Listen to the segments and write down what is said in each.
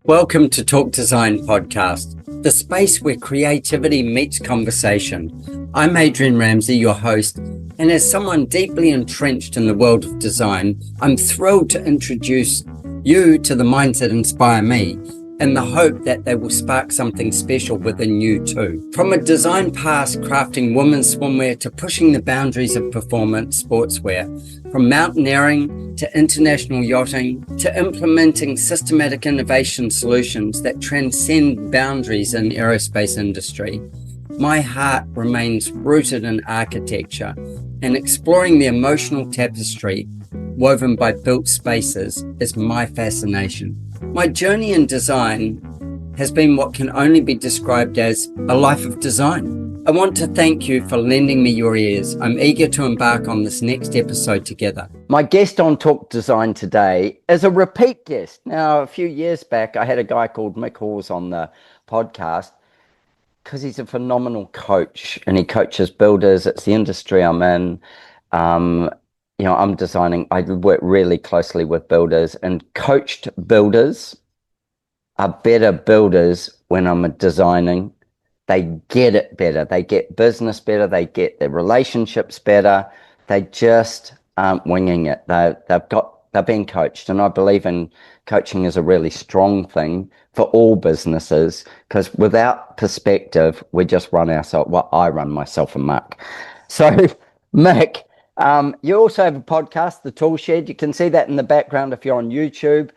Welcome to TALKdesign podcast, the space where creativity meets conversation. I'm Adrian Ramsay, your host, and as someone deeply entrenched in the world of design, I'm thrilled to introduce you to the minds that inspire me in the hope that they will spark something special within you too. From a design past crafting women's swimwear to pushing the boundaries of performance sportswear, from mountaineering to international yachting to implementing systematic innovation solutions that transcend boundaries in aerospace industry, my heart remains rooted in architecture and exploring the emotional tapestry woven by built spaces is my fascination. My journey in design has been what can only be described as a life of design. I want to thank you for lending me your ears. I'm eager to embark on this next episode together. My guest on TALKdesign today is a repeat guest. Now, a few years back, I had a guy called Mick Hawes on the podcast because he's a phenomenal coach and he coaches builders. It's the industry I'm in. I'm designing. I work really closely with builders, and coached builders are better builders when I'm designing. They get it better. They get business better. They get their relationships better. They just aren't winging it. They're being coached, and I believe in coaching is a really strong thing for all businesses, because without perspective, we just run ourselves. Well, I run myself amok. So, Mick, you also have a podcast, The Tool Shed. You can see that in the background if you're on YouTube.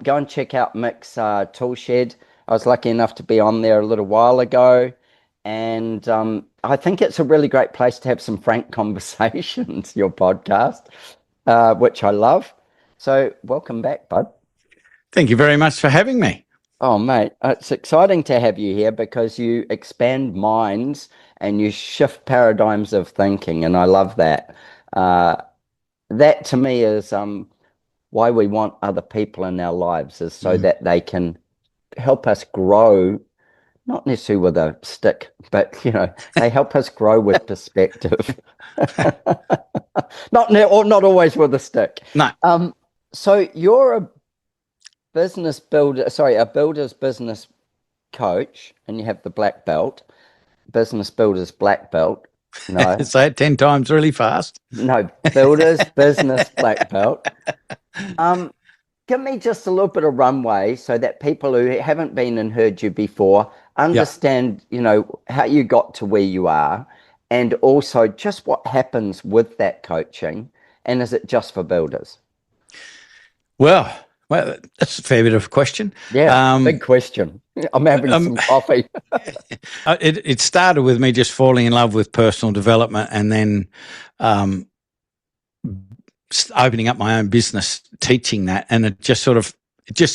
Go and check out Mick's Tool Shed. I was lucky enough to be on there a little while ago, and I think it's a really great place to have some frank conversations, your podcast, which I love. So welcome back, bud. Thank you very much for having me. Oh, mate, it's exciting to have you here because you expand minds and you shift paradigms of thinking, and I love that. That to me is why we want other people in our lives, is so that they can help us grow, not necessarily with a stick, but they help us grow with perspective. not always with a stick. No. So you're a builder's business coach, and you have the black belt, business builders black belt. No, say it 10 times really fast. No, builders business black belt. Give me just a little bit of runway so that people who haven't been and heard you before understand, how you got to where you are, and also just what happens with that coaching, and is it just for builders? Well, that's a fair bit of a question. Yeah, big question. I'm having some coffee. It started with me just falling in love with personal development, and then opening up my own business, teaching that. And it just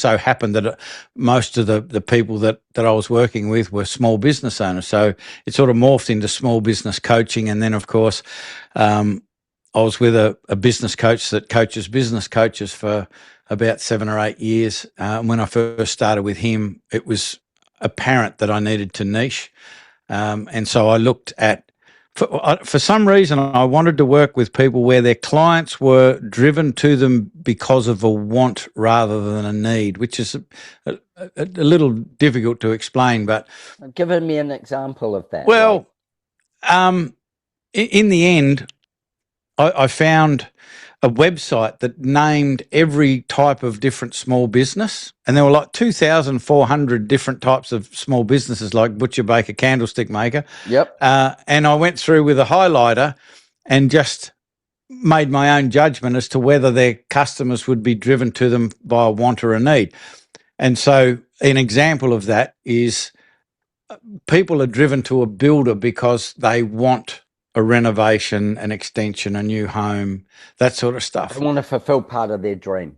so happened that most of the people that I was working with were small business owners. So it sort of morphed into small business coaching. And then, of course, I was with a business coach that coaches business coaches for about 7 or 8 years. When I first started with him, it was apparent that I needed to niche. And so I looked at, for some reason, I wanted to work with people where their clients were driven to them because of a want rather than a need, which is a little difficult to explain. But give me an example of that. Well, in the end, I found a website that named every type of different small business, and there were like 2,400 different types of small businesses, like butcher, baker, candlestick maker. Yep. And I went through with a highlighter and just made my own judgment as to whether their customers would be driven to them by a want or a need. And so an example of that is people are driven to a builder because they want a renovation, an extension, a new home, that sort of stuff. They want to fulfill part of their dream.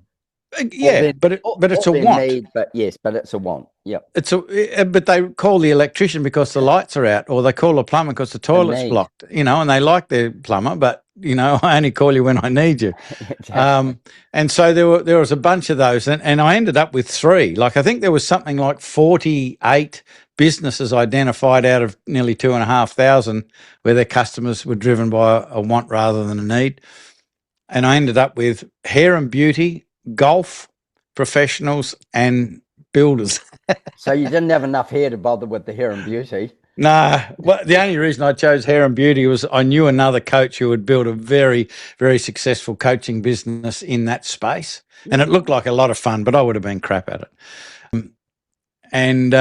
Yeah, but it's a want. Need, but it's a want. Yep. But they call the electrician because the lights are out, or they call the plumber because the toilet's blocked. And they like their plumber, but I only call you when I need you. Exactly. And so there was a bunch of those, and I ended up with 3. Like I think there was something like 48 businesses identified out of nearly 2,500 where their customers were driven by a want rather than a need. And I ended up with hair and beauty, golf professionals, and builders. So you didn't have enough hair to bother with the hair and beauty. No, well, the only reason I chose hair and beauty was I knew another coach who had built a very, very successful coaching business in that space. And it looked like a lot of fun, but I would have been crap at it. And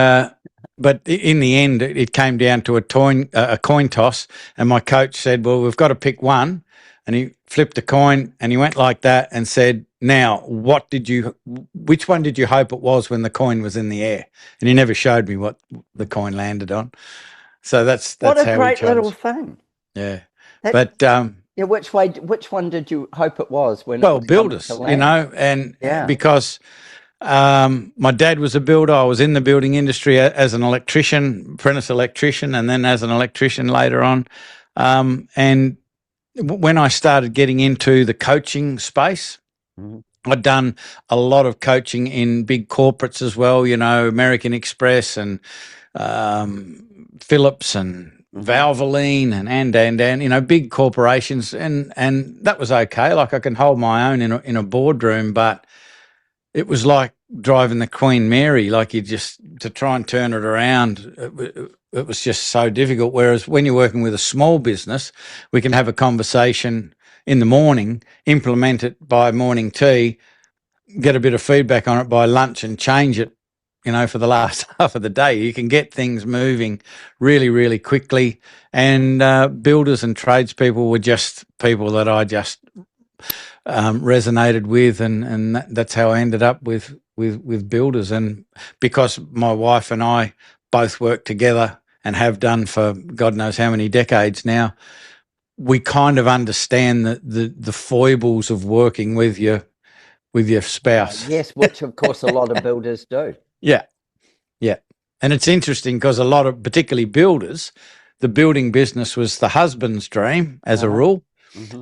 but in the end, it came down to a coin toss, and my coach said, "Well, we've got to pick one." And he flipped a coin, and he went like that, and said, "Now, which one did you hope it was when the coin was in the air?" And he never showed me what the coin landed on. So that's What a how great we chose. little thing. Yeah, That, but yeah, which one did you hope it was when? well, it was coming builders, to land? and Yeah. because my dad was a builder. I was in the building industry as an electrician, apprentice electrician, and then as an electrician later on. And when I started getting into the coaching space, I'd done a lot of coaching in big corporates as well, American Express and Philips and Valvoline and big corporations, and that was okay. Like I can hold my own in a boardroom, but it was like driving the Queen Mary. Like to try and turn it around, it was just so difficult. Whereas when you're working with a small business, we can have a conversation in the morning, implement it by morning tea, get a bit of feedback on it by lunch, and change it, for the last half of the day. You can get things moving really, really quickly. And builders and tradespeople were just people that I just resonated with, and that's how I ended up with builders. And because my wife and I both work together and have done for God knows how many decades now, we kind of understand the foibles of working with your spouse. Yes, which of course a lot of builders do. Yeah. And it's interesting because a lot of, particularly builders, the building business was the husband's dream as a rule,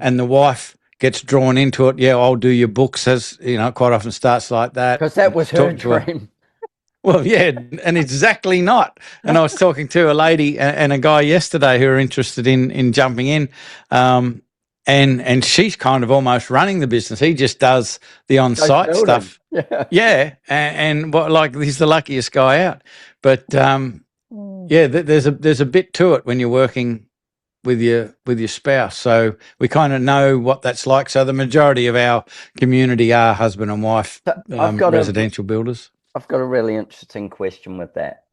and the wife gets drawn into it. Yeah, I'll do your books, as quite often starts like that. Because that was her dream. Well, yeah, and exactly not. And I was talking to a lady and a guy yesterday who are interested in jumping in, and she's kind of almost running the business. He just does the on-site stuff. Yeah, and he's the luckiest guy out. But there's a bit to it when you're working with your spouse. So we kind of know what that's like. So the majority of our community are husband and wife residential builders. I've got a really interesting question with that.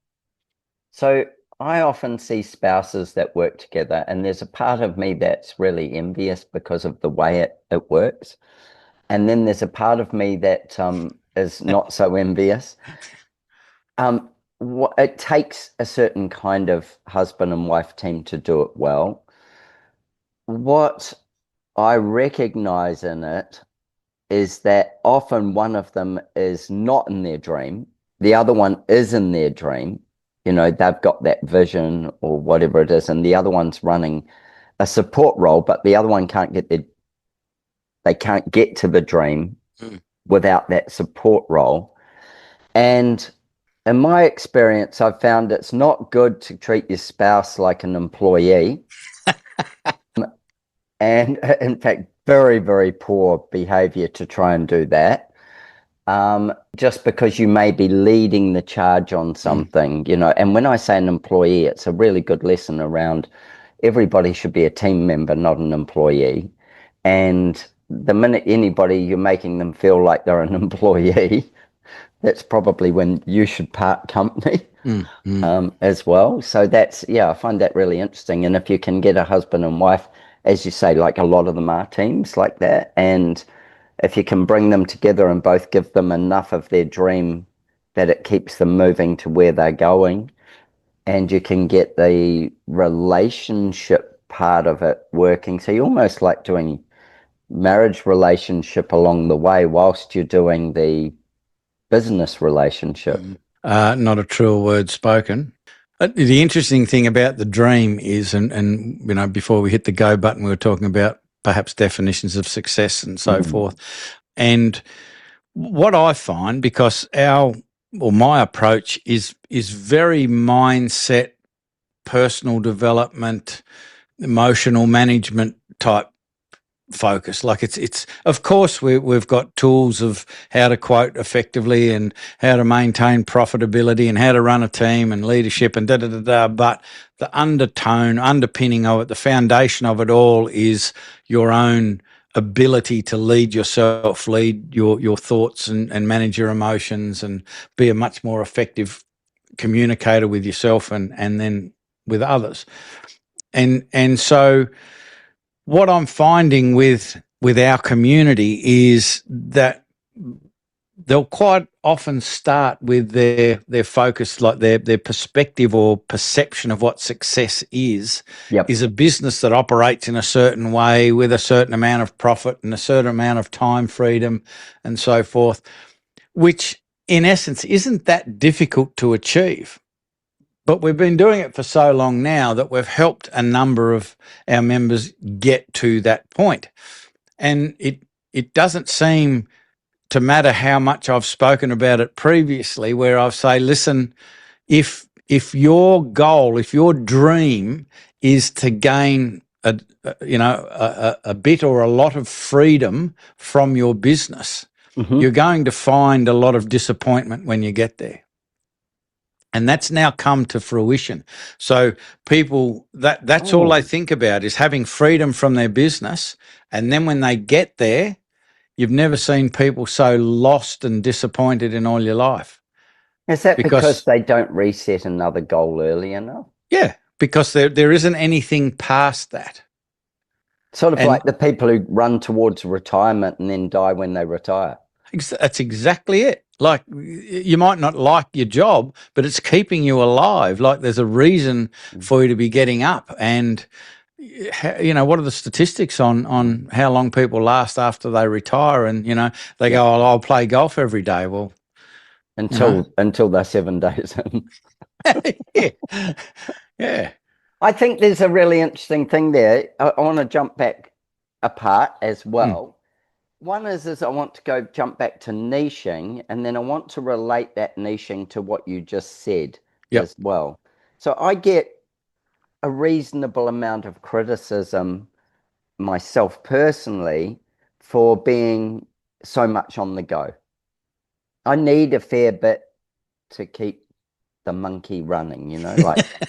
So I often see spouses that work together, and there's a part of me that's really envious because of the way it works. And then there's a part of me that is not so envious. It takes a certain kind of husband and wife team to do it well. What I recognize in it is that often one of them is not in their dream. The other one is in their dream. They've got that vision or whatever it is, and the other one's running a support role, but the other one can't get to the dream without that support role. And in my experience, I've found it's not good to treat your spouse like an employee. And in fact, very, very poor behavior to try and do that. Just because you may be leading the charge on something, and when I say an employee, it's a really good lesson around everybody should be a team member, not an employee. And the minute you're making them feel like they're an employee, that's probably when you should part company as well. So I find that really interesting. And if you can get a husband and wife, as you say, like a lot of them are teams like that, and if you can bring them together and both give them enough of their dream that it keeps them moving to where they're going, and you can get the relationship part of it working. So you're almost like doing marriage relationship along the way whilst you're doing the business relationship. Not a truer word spoken. The interesting thing about the dream is, and before we hit the go button, we were talking about perhaps definitions of success and so forth. And what I find, because my approach is very mindset, personal development, emotional management type focus. Like it's of course we've got tools of how to quote effectively and how to maintain profitability and how to run a team and leadership and but the underpinning of it, the foundation of it all is your own ability to lead yourself, lead your thoughts and manage your emotions and be a much more effective communicator with yourself and then with others. And so what I'm finding with our community is that they'll quite often start with their focus, like their perspective or perception of what success is a business that operates in a certain way with a certain amount of profit and a certain amount of time freedom and so forth, which in essence isn't that difficult to achieve. But we've been doing it for so long now that we've helped a number of our members get to that point. And it doesn't seem to matter how much I've spoken about it previously, where I say, listen, if your goal, if your dream is to gain a bit or a lot of freedom from your business, you're going to find a lot of disappointment when you get there. And that's now come to fruition. So people, that's all they think about is having freedom from their business. And then when they get there, you've never seen people so lost and disappointed in all your life. Is that because they don't reset another goal early enough? Yeah, because there isn't anything past that. Sort of like the people who run towards retirement and then die when they retire. That's exactly it. Like, you might not like your job, but it's keeping you alive. Like, there's a reason for you to be getting up. And, what are the statistics on how long people last after they retire? And, they go, oh, I'll play golf every day. Well, until they're 7 days in. Yeah. I think there's a really interesting thing there. I want to jump back a part as well. One is I want to jump back to niching, and then I want to relate that niching to what you just said as well. So I get a reasonable amount of criticism myself personally for being so much on the go. I need a fair bit to keep the monkey running,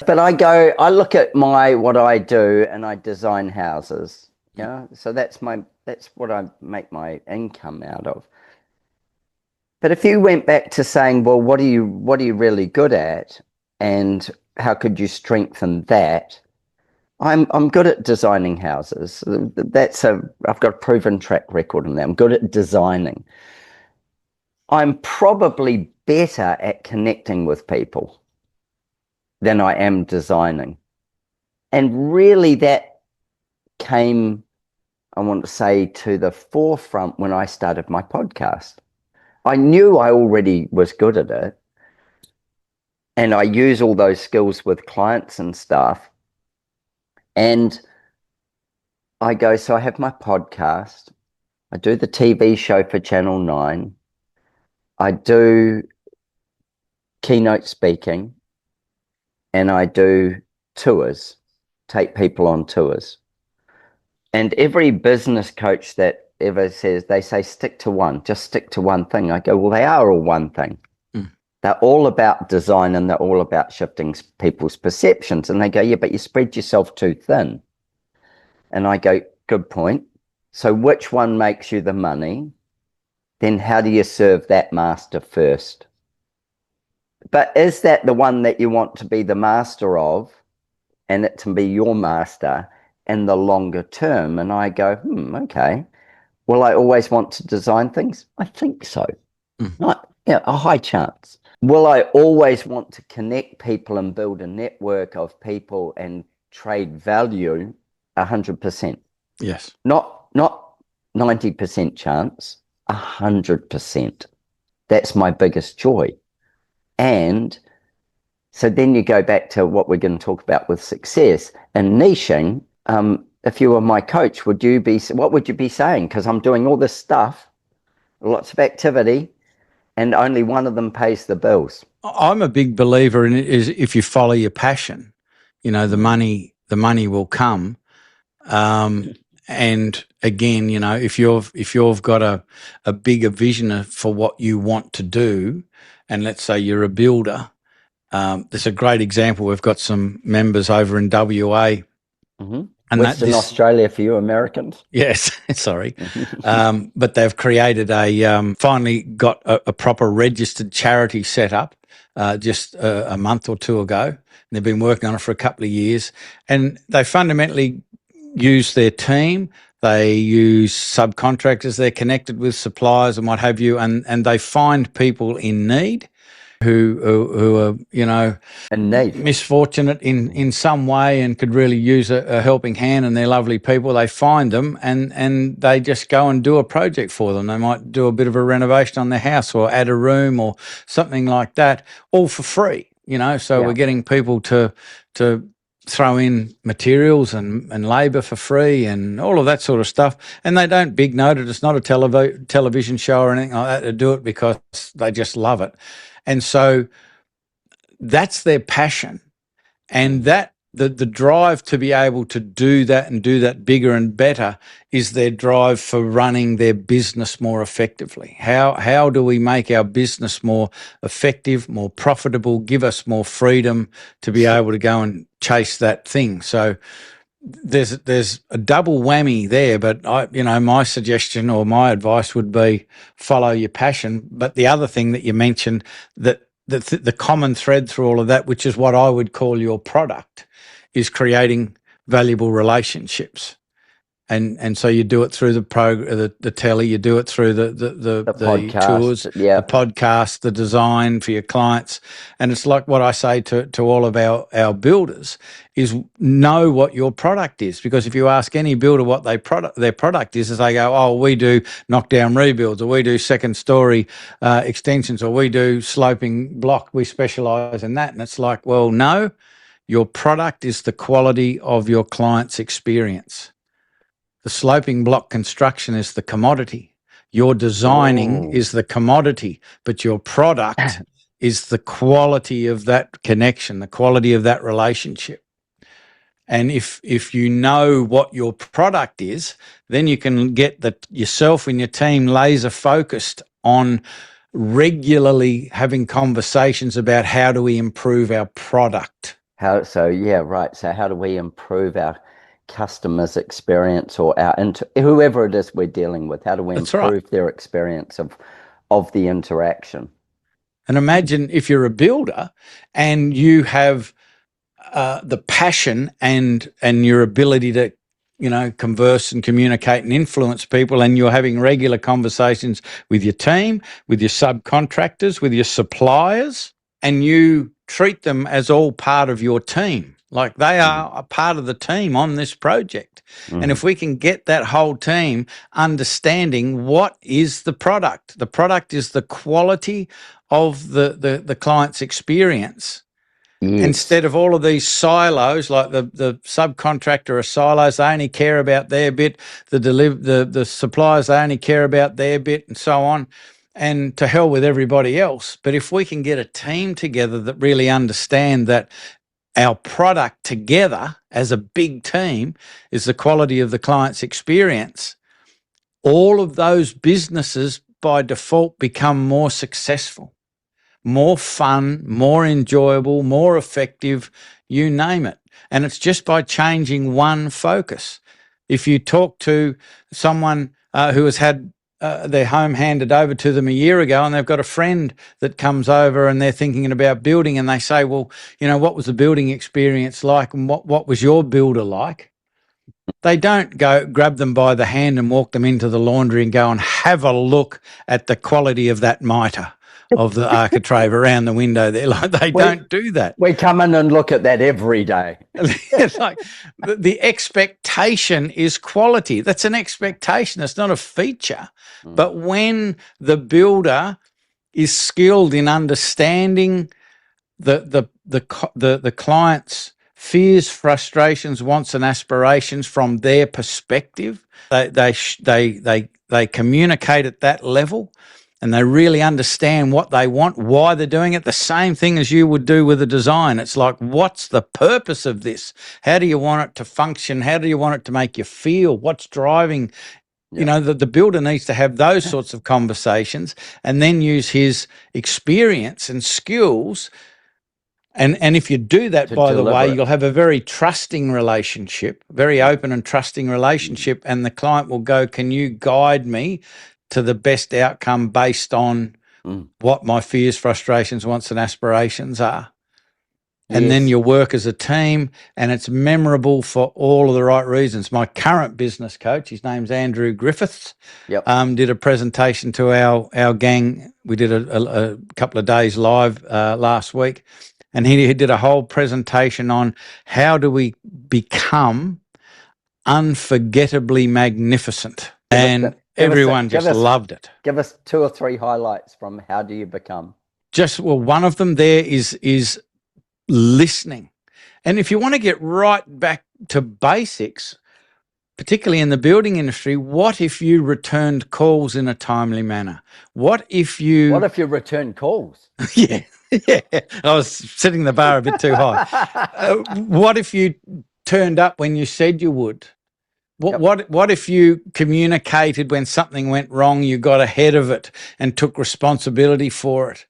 but I look at what I do, and I design houses. So that's what I make my income out of. But if you went back to saying, well, what are you really good at, and how could you strengthen that? I'm good at designing houses. I've got a proven track record on that. I'm good at designing. I'm probably better at connecting with people than I am designing. And really that came, I want to say, to the forefront when I started my podcast. I knew I already was good at it, and I use all those skills with clients and stuff. And I go, so I have my podcast, I do the TV show for Channel 9, I do keynote speaking, and I do tours, take people on tours. And every business coach that ever says, they say, stick to one, just stick to one thing. I go, well, they are all one thing. They're all about design, and they're all about shifting people's perceptions. And they go, yeah, but you spread yourself too thin. And I go, good point. So which one makes you the money? Then how do you serve that master first? But is that the one that you want to be the master of, and it to be your master in the longer term? And I go, okay. Will I always want to design things? I think so. A high chance. Will I always want to connect people and build a network of people and trade value? 100%. Yes. Not 90% chance, 100%. That's my biggest joy. And so then you go back to what we're going to talk about with success and niching. If you were my coach, what would you be saying? Because I'm doing all this stuff, lots of activity, and only one of them pays the bills. I'm a big believer in it is if you follow your passion, the money will come. And again, if you've got a bigger vision for what you want to do, and let's say you're a builder, there's a great example. We've got some members over in WA. Mm-hmm. And Western Australia for you Americans. Yes, sorry. But they've created finally got a proper registered charity set up just a month or two ago. And they've been working on it for a couple of years. And they fundamentally use their team. They use subcontractors. They're connected with suppliers and what have you. And they find people in need who are, misfortunate in some way and could really use a helping hand, and they're lovely people. They find them and they just go and do a project for them. They might do a bit of a renovation on their house or add a room or something like that, all for free, So we're getting people to throw in materials and labour for free and all of that sort of stuff. And they don't big note it. It's not a television show or anything like that. They do it because they just love it. And so that's their passion. And that the drive to be able to do that and do that bigger and better is their drive for running their business more effectively. How do we make our business more effective, more profitable, give us more freedom to be able to go and chase that thing? So there's a double whammy there, but my suggestion or my advice would be follow your passion. But the other thing that you mentioned, that the common thread through all of that, which is what I would call your product, is creating valuable relationships. And so you do it through the telly, you do it through the podcast, tours, the podcast, the design for your clients. And it's like what I say to all of our builders is know what your product is. Because if you ask any builder what their product is, they go, oh, we do knockdown rebuilds, or we do second story extensions, or we do sloping block. We specialise in that. And it's like, well, no, your product is the quality of your client's experience. The sloping block construction is the commodity. Your designing is the commodity, but your product is the quality of that connection, the quality of that relationship. And if you know what your product is, then you can get yourself and your team laser focused on regularly having conversations about how do we improve our product. So how do we improve our customers' experience, or whoever it is we're dealing with? How do we improve their experience of the interaction? And imagine if you're a builder and you have the passion and your ability to converse and communicate and influence people, and you're having regular conversations with your team, with your subcontractors, with your suppliers, and you treat them as all part of your team. Like they are a part of the team on this project. And if we can get that whole team understanding what is the product is the quality of the client's experience. Yes. Instead of all of these silos, like the subcontractor are silos, they only care about their bit, the suppliers, they only care about their bit, and so on. And to hell with everybody else. But if we can get a team together that really understand that our product together as a big team is the quality of the client's experience, all of those businesses by default become more successful, more fun, more enjoyable, more effective, you name it. And it's just by changing one focus. If you talk to someone who has had their home handed over to them a year ago, and they've got a friend that comes over and they're thinking about building, and they say, well, what was the building experience like, and what was your builder like? They don't go grab them by the hand and walk them into the laundry and go and have a look at the quality of that mitre of the architrave around the window there. Like they don't do that. We come in and look at that every day. It's like the expectation is quality. That's an expectation. It's not a feature. But when the builder is skilled in understanding the client's fears, frustrations, wants, and aspirations from their perspective, they communicate at that level, and they really understand what they want, why they're doing it, the same thing as you would do with a design. It's like, what's the purpose of this? How do you want it to function? How do you want it to make you feel? What's driving? You know, the builder needs to have those sorts of conversations and then use his experience and skills. And if you do that, by the way, you'll have a very trusting relationship, very open and trusting relationship, and the client will go, can you guide me to the best outcome based on what my fears, frustrations, wants and aspirations are? And then you'll work as a team, and it's memorable for all of the right reasons. My current business coach, his name's Andrew Griffiths, did a presentation to our gang. We did a couple of days live last week, and he did a whole presentation on how do we become unforgettably magnificent. Everyone just loved it. Give us 2 or 3 highlights from how do you become. One of them there is listening. And if you want to get right back to basics, particularly in the building industry, what if you returned calls in a timely manner? What if you return calls? Yeah. I was setting the bar a bit too high. What if you turned up when you said you would? What if you communicated when something went wrong, you got ahead of it and took responsibility for it?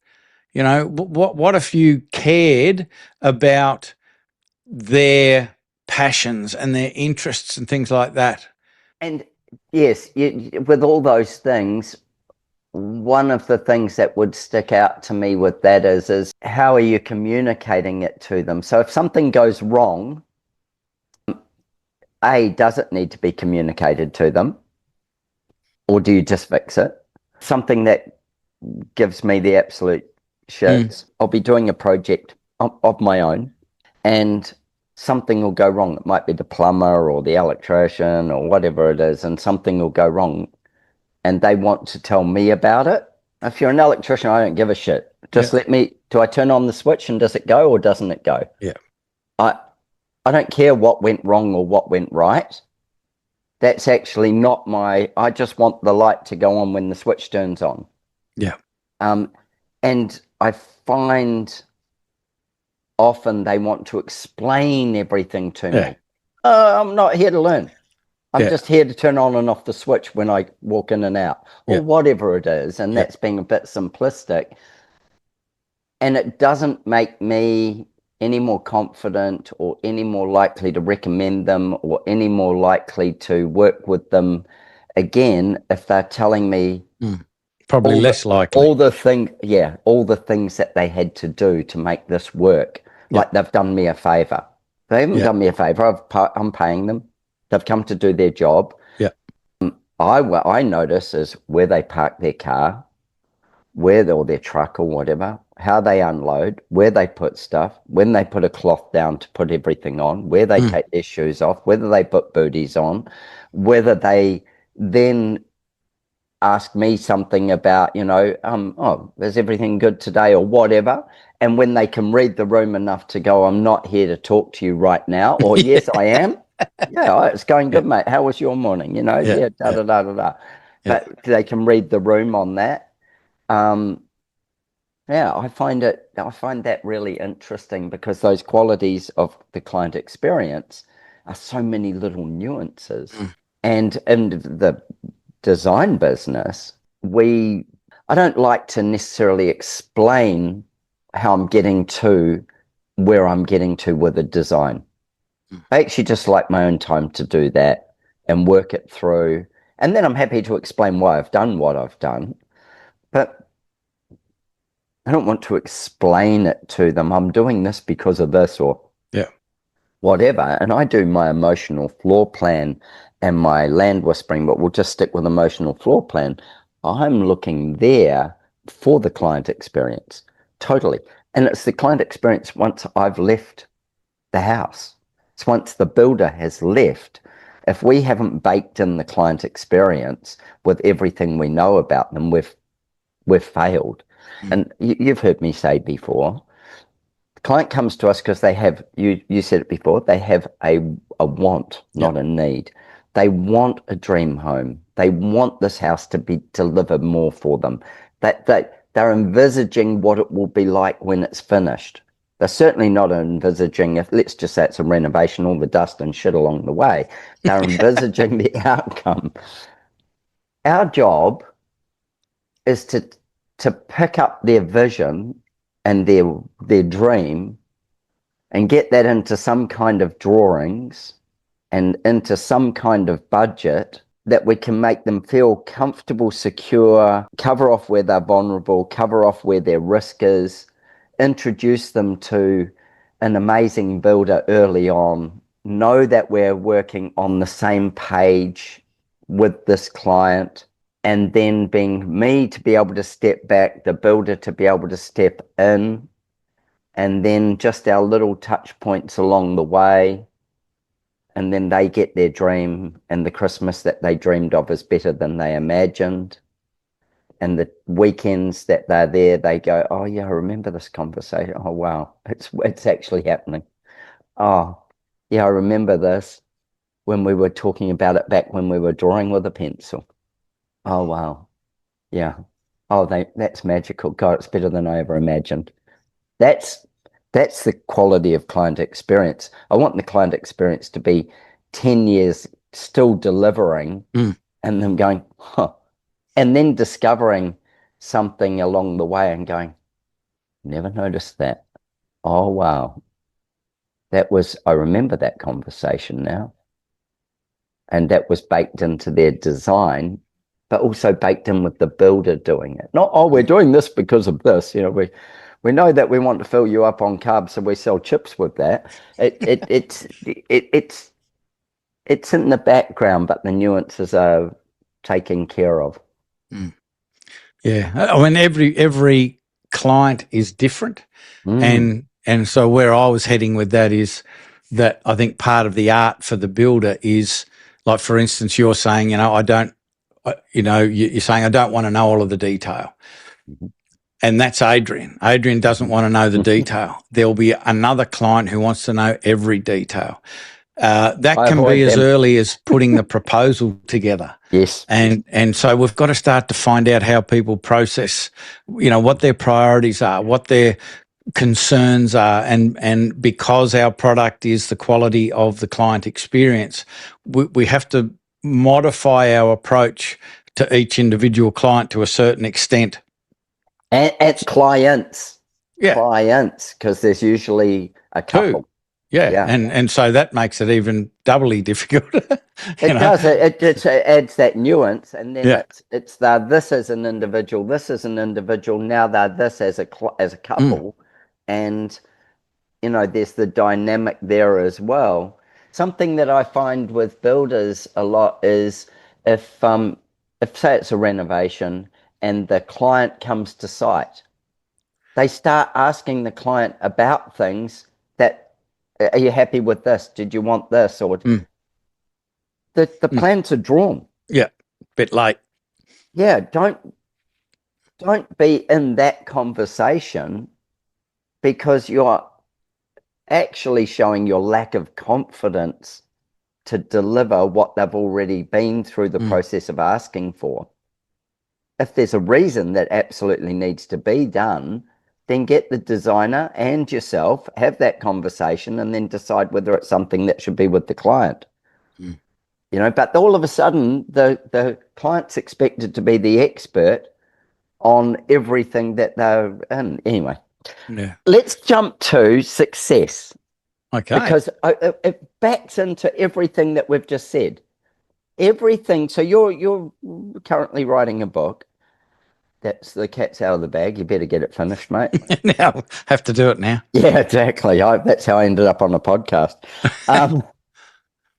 You know, what if you cared about their passions and their interests and things like that? And yes, with all those things, one of the things that would stick out to me with that is how are you communicating it to them? So if something goes wrong, does it need to be communicated to them? Or do you just fix it? Something that gives me the absolute shits. I'll be doing a project of my own and something will go wrong. It might be the plumber or the electrician or whatever it is, and something will go wrong and they want to tell me about it. If you're an electrician, I don't give a shit. Just let me, do I turn on the switch and does it go or doesn't it go? Yeah. I don't care what went wrong or what went right. That's actually not I just want the light to go on when the switch turns on. Yeah. And I find often they want to explain everything to me. I'm not here to learn. I'm just here to turn on and off the switch when I walk in and out or whatever it is. And that's being a bit simplistic. And it doesn't make me any more confident or any more likely to recommend them or any more likely to work with them again if they're telling me probably less likely all the things that they had to do to make this work. Like they've done me a favor. They haven't done me a favor. I'm paying them. They've come to do their job. What I notice is where they park their car, or their truck or whatever, how they unload, where they put stuff, when they put a cloth down to put everything on, where they take their shoes off, whether they put booties on, whether they then ask me something about, is everything good today or whatever. And when they can read the room enough to go, I'm not here to talk to you right now, or yes, I am. It's going good, mate. How was your morning? But they can read the room on that. I find that really interesting because those qualities of the client experience are so many little nuances. And in the design business, I don't like to necessarily explain how I'm getting to where I'm getting to with a design. I actually just like my own time to do that and work it through. And then I'm happy to explain why I've done what I've done. But I don't want to explain it to them. I'm doing this because of this or whatever. And I do my emotional floor plan and my land whispering, but we'll just stick with emotional floor plan. I'm looking there for the client experience. Totally. And it's the client experience once I've left the house. It's once the builder has left. If we haven't baked in the client experience with everything we know about them, we've failed. And you've heard me say before, the client comes to us because they have, you said it before, they have a want, not a need. They want a dream home. They want this house to be delivered more for them. They're envisaging what it will be like when it's finished. They're certainly not envisaging, if let's just say it's a renovation, all the dust and shit along the way. They're envisaging the outcome. Our job is to pick up their vision and their dream and get that into some kind of drawings and into some kind of budget that we can make them feel comfortable, secure, cover off where they're vulnerable, cover off where their risk is, introduce them to an amazing builder early on, know that we're working on the same page with this client, and then being me to be able to step back, the builder to be able to step in, and then just our little touch points along the way. And then they get their dream, and the Christmas that they dreamed of is better than they imagined. And the weekends that they're there, they go, oh yeah, I remember this conversation. Oh wow, it's actually happening. Oh yeah, I remember this when we were talking about it back when we were drawing with a pencil. Oh wow, yeah. Oh, that's magical. God, it's better than I ever imagined. That's the quality of client experience. I want the client experience to be 10 years still delivering and them going, huh, and then discovering something along the way and going, never noticed that. Oh, wow. I remember that conversation now. And that was baked into their design, but also baked in with the builder doing it. Not, oh, we're doing this because of this. You know, we know that we want to fill you up on carbs, so we sell chips with that. It's in the background, but the nuances are taken care of. Yeah, I mean every client is different, and so where I was heading with that is that I think part of the art for the builder is, like, for instance, you're saying, you're saying I don't want to know all of the detail. And that's Adrian. Adrian doesn't want to know the detail. There'll be another client who wants to know every detail. That can be as early as putting the proposal together. Yes. And so we've got to start to find out how people process, what their priorities are, what their concerns are. And because our product is the quality of the client experience, we have to modify our approach to each individual client to a certain extent. And clients. Yeah. Clients, because there's usually a couple. Two. Yeah. And so that makes it even doubly difficult. It does. It adds that nuance, and then it's this as an individual, this as an individual. Now they're this as a couple, and there's the dynamic there as well. Something that I find with builders a lot is if say it's a renovation and the client comes to site, they start asking the client about things that, are you happy with this? Did you want this? Or the plans are drawn. Yeah, bit late. Yeah, don't be in that conversation, because you're actually showing your lack of confidence to deliver what they've already been through the process of asking for. If there's a reason that absolutely needs to be done, then get the designer and yourself, have that conversation, and then decide whether it's something that should be with the client. But all of a sudden, the client's expected to be the expert on everything that they're in. Anyway, let's jump to success. Okay. Because it backs into everything that we've just said. Everything. So you're currently writing a book. That's the cat's out of the bag. You better get it finished, mate. Now, have to do it now. Yeah, exactly. That's how I ended up on a podcast.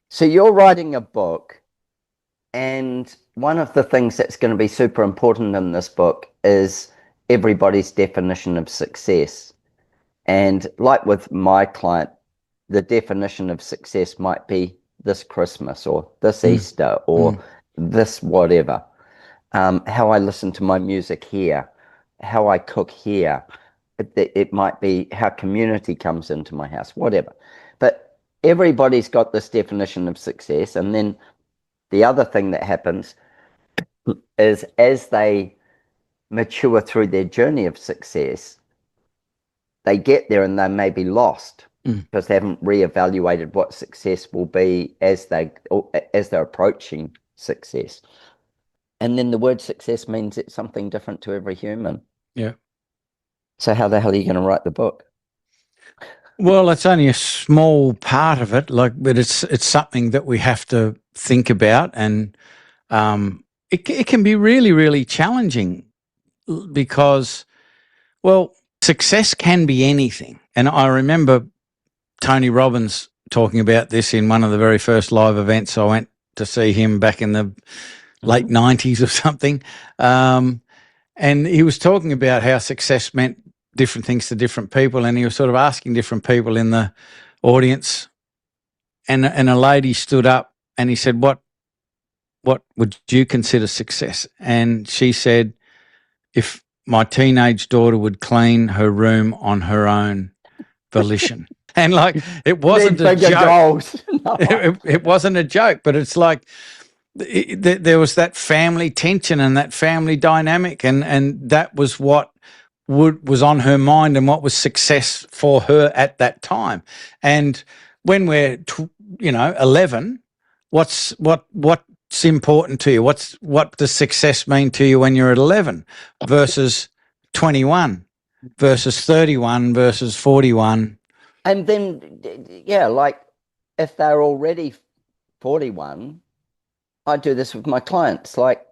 So you're writing a book, and one of the things that's going to be super important in this book is everybody's definition of success. And like with my client, the definition of success might be this Christmas or this Easter or this whatever. How I listen to my music here, how I cook here. It might be how community comes into my house, whatever. But everybody's got this definition of success. And then the other thing that happens is as they mature through their journey of success, they get there and they may be lost because they haven't reevaluated what success will be as they're approaching success. And then the word success means it's something different to every human. Yeah. So how the hell are you going to write the book? Well, it's only a small part of it, but it's something that we have to think about, and it can be really, really challenging because, well, success can be anything. And I remember Tony Robbins talking about this in one of the very first live events. I went to see him back in the late 90s or something, and he was talking about how success meant different things to different people, and he was sort of asking different people in the audience, and a lady stood up and he said, what would you consider success? And she said, if my teenage daughter would clean her room on her own volition. And like, it wasn't a joke. It wasn't a joke, but it's like there was that family tension and that family dynamic, and that was what was on her mind and what was success for her at that time. And when we're 11, what's important to you? What does success mean to you when you're at 11 versus 21 versus 31 versus 41? And then, yeah, like if they're already 41, I do this with my clients. Like,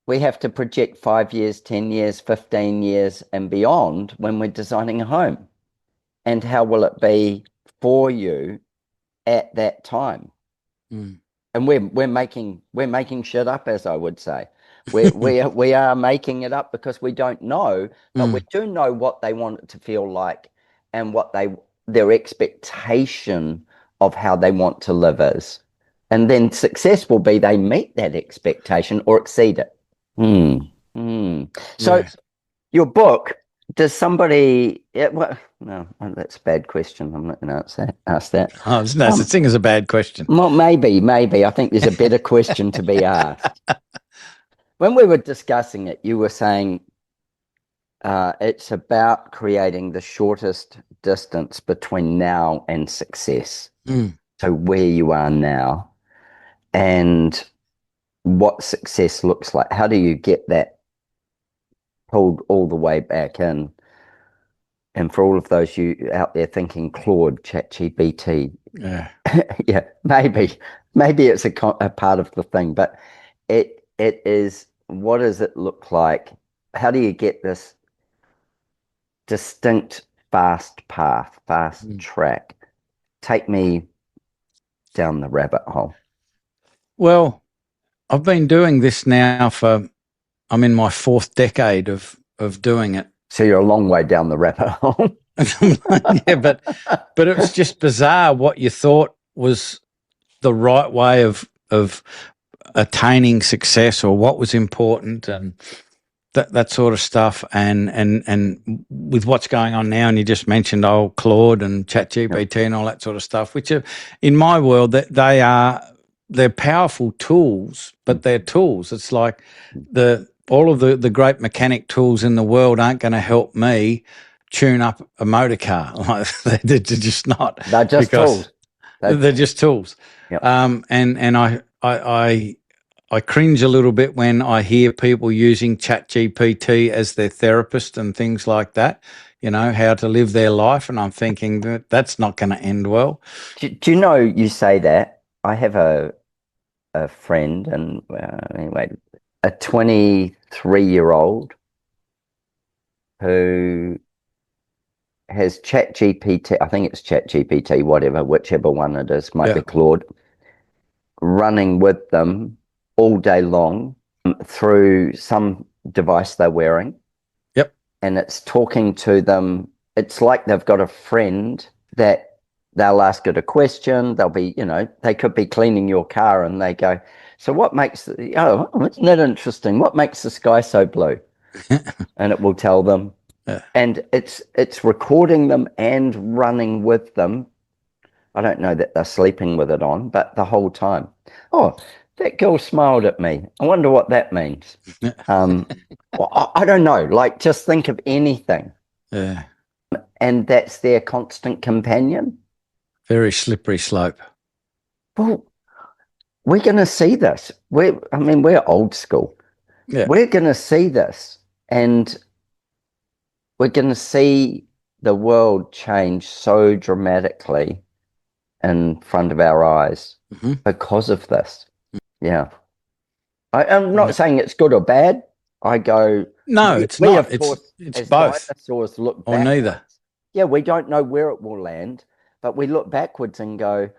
we have to project 5 years, 10 years, 15 years and beyond when we're designing a home. And how will it be for you at that time? And we're making shit up, as I would say. We are making it up because we don't know, but we do know what they want it to feel like and what their expectation of how they want to live is. And then success will be they meet that expectation or exceed it. So your book, does somebody... well, no, that's a bad question. I'm not going to ask that. Oh, no, such thing as a bad question. Well, maybe. I think there's a better question to be asked. When we were discussing it, you were saying it's about creating the shortest distance between now and success. So where you are now and what success looks like. How do you get that pulled all the way back in? And for all of those you out there thinking Claude, ChatGPT, yeah, maybe it's a part of the thing, but it is. What does it look like? How do you get this distinct fast path, fast track? Take me down the rabbit hole. Well, I've been doing this now I'm in my fourth decade of doing it. So you're a long way down the rabbit hole. Yeah, but it was just bizarre what you thought was the right way of attaining success or what was important and that sort of stuff. And with what's going on now, and you just mentioned old Claude and ChatGPT and all that sort of stuff, which are, in my world, that they're powerful tools, but they're tools. It's like all of the great mechanic tools in the world aren't going to help me tune up a motor car. Like, they're just not. They're just tools. They're just tools. Yep. And I cringe a little bit when I hear people using ChatGPT as their therapist and things like that, how to live their life. And I'm thinking that's not going to end well. Do you know, you say that? I have a friend, and anyway, a 23-year-old who has ChatGPT, I think it's ChatGPT, whichever one it is, might be Claude, running with them all day long through some device they're wearing. Yep. And it's talking to them. It's like they've got a friend that they'll ask it a question. They'll be, they could be cleaning your car and they go, so what makes, isn't that interesting? What makes the sky so blue? And it will tell them. Yeah. And it's recording them and running with them. I don't know that they're sleeping with it on, but the whole time. Oh, that girl smiled at me. I wonder what that means. Well, I don't know. Like, just think of anything. Yeah. And that's their constant companion. Very slippery slope. Well, we're going to see this. We're old school. Yeah. We're going to see this, and we're going to see the world change so dramatically in front of our eyes because of this. Yeah. I'm not saying it's good or bad. I go, no, it's not. It's both. Dinosaurs look or backwards. neither. Yeah, we don't know where it will land, but we look backwards and go,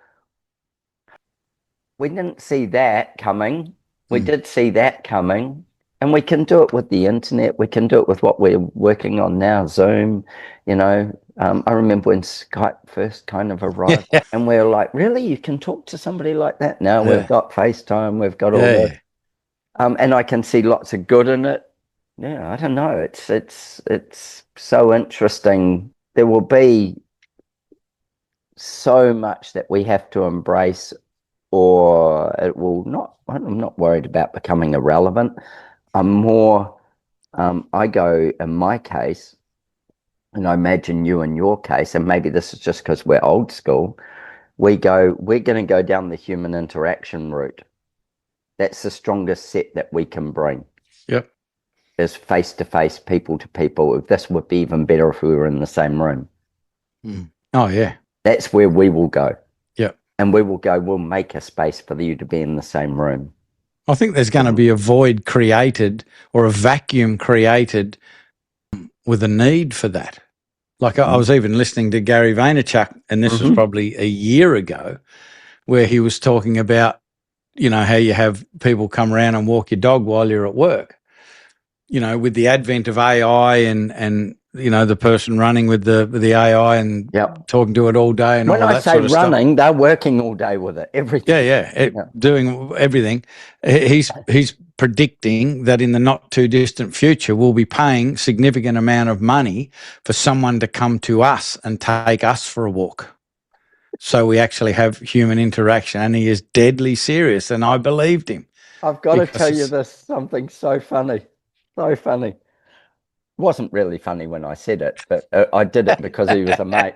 we didn't see that coming. We did see that coming. And we can do it with the internet. We can do it with what we're working on now, Zoom. I remember when Skype first kind of arrived, and we're like, really? You can talk to somebody like that? Now we've got FaceTime, we've got all that. And I can see lots of good in it. Yeah, I don't know. It's so interesting. There will be so much that we have to embrace, or it will not. I'm not worried about becoming irrelevant. I'm more, I go, in my case, and I imagine you in your case, and maybe this is just because we're old school, we're going to go down the human interaction route. That's the strongest set that we can bring. Yep. Is face-to-face, people-to-people. This would be even better if we were in the same room. Oh, yeah. That's where we will go. Yep. And we'll make a space for you to be in the same room. I think there's going to be a void created or a vacuum created with a need for that. Like I was even listening to Gary Vaynerchuk, and this was probably a year ago, where he was talking about, how you have people come around and walk your dog while you're at work. With the advent of AI and the person running with the AI and talking to it all day and when all I that say sort of running, stuff. they're working all day with it. Everything. Doing everything. He's predicting that in the not too distant future, we'll be paying significant amount of money for someone to come to us and take us for a walk. So we actually have human interaction, and he is deadly serious, and I believed him. I've got to tell you this, something so funny. So funny. It wasn't really funny when I said it, but I did it because he was a mate.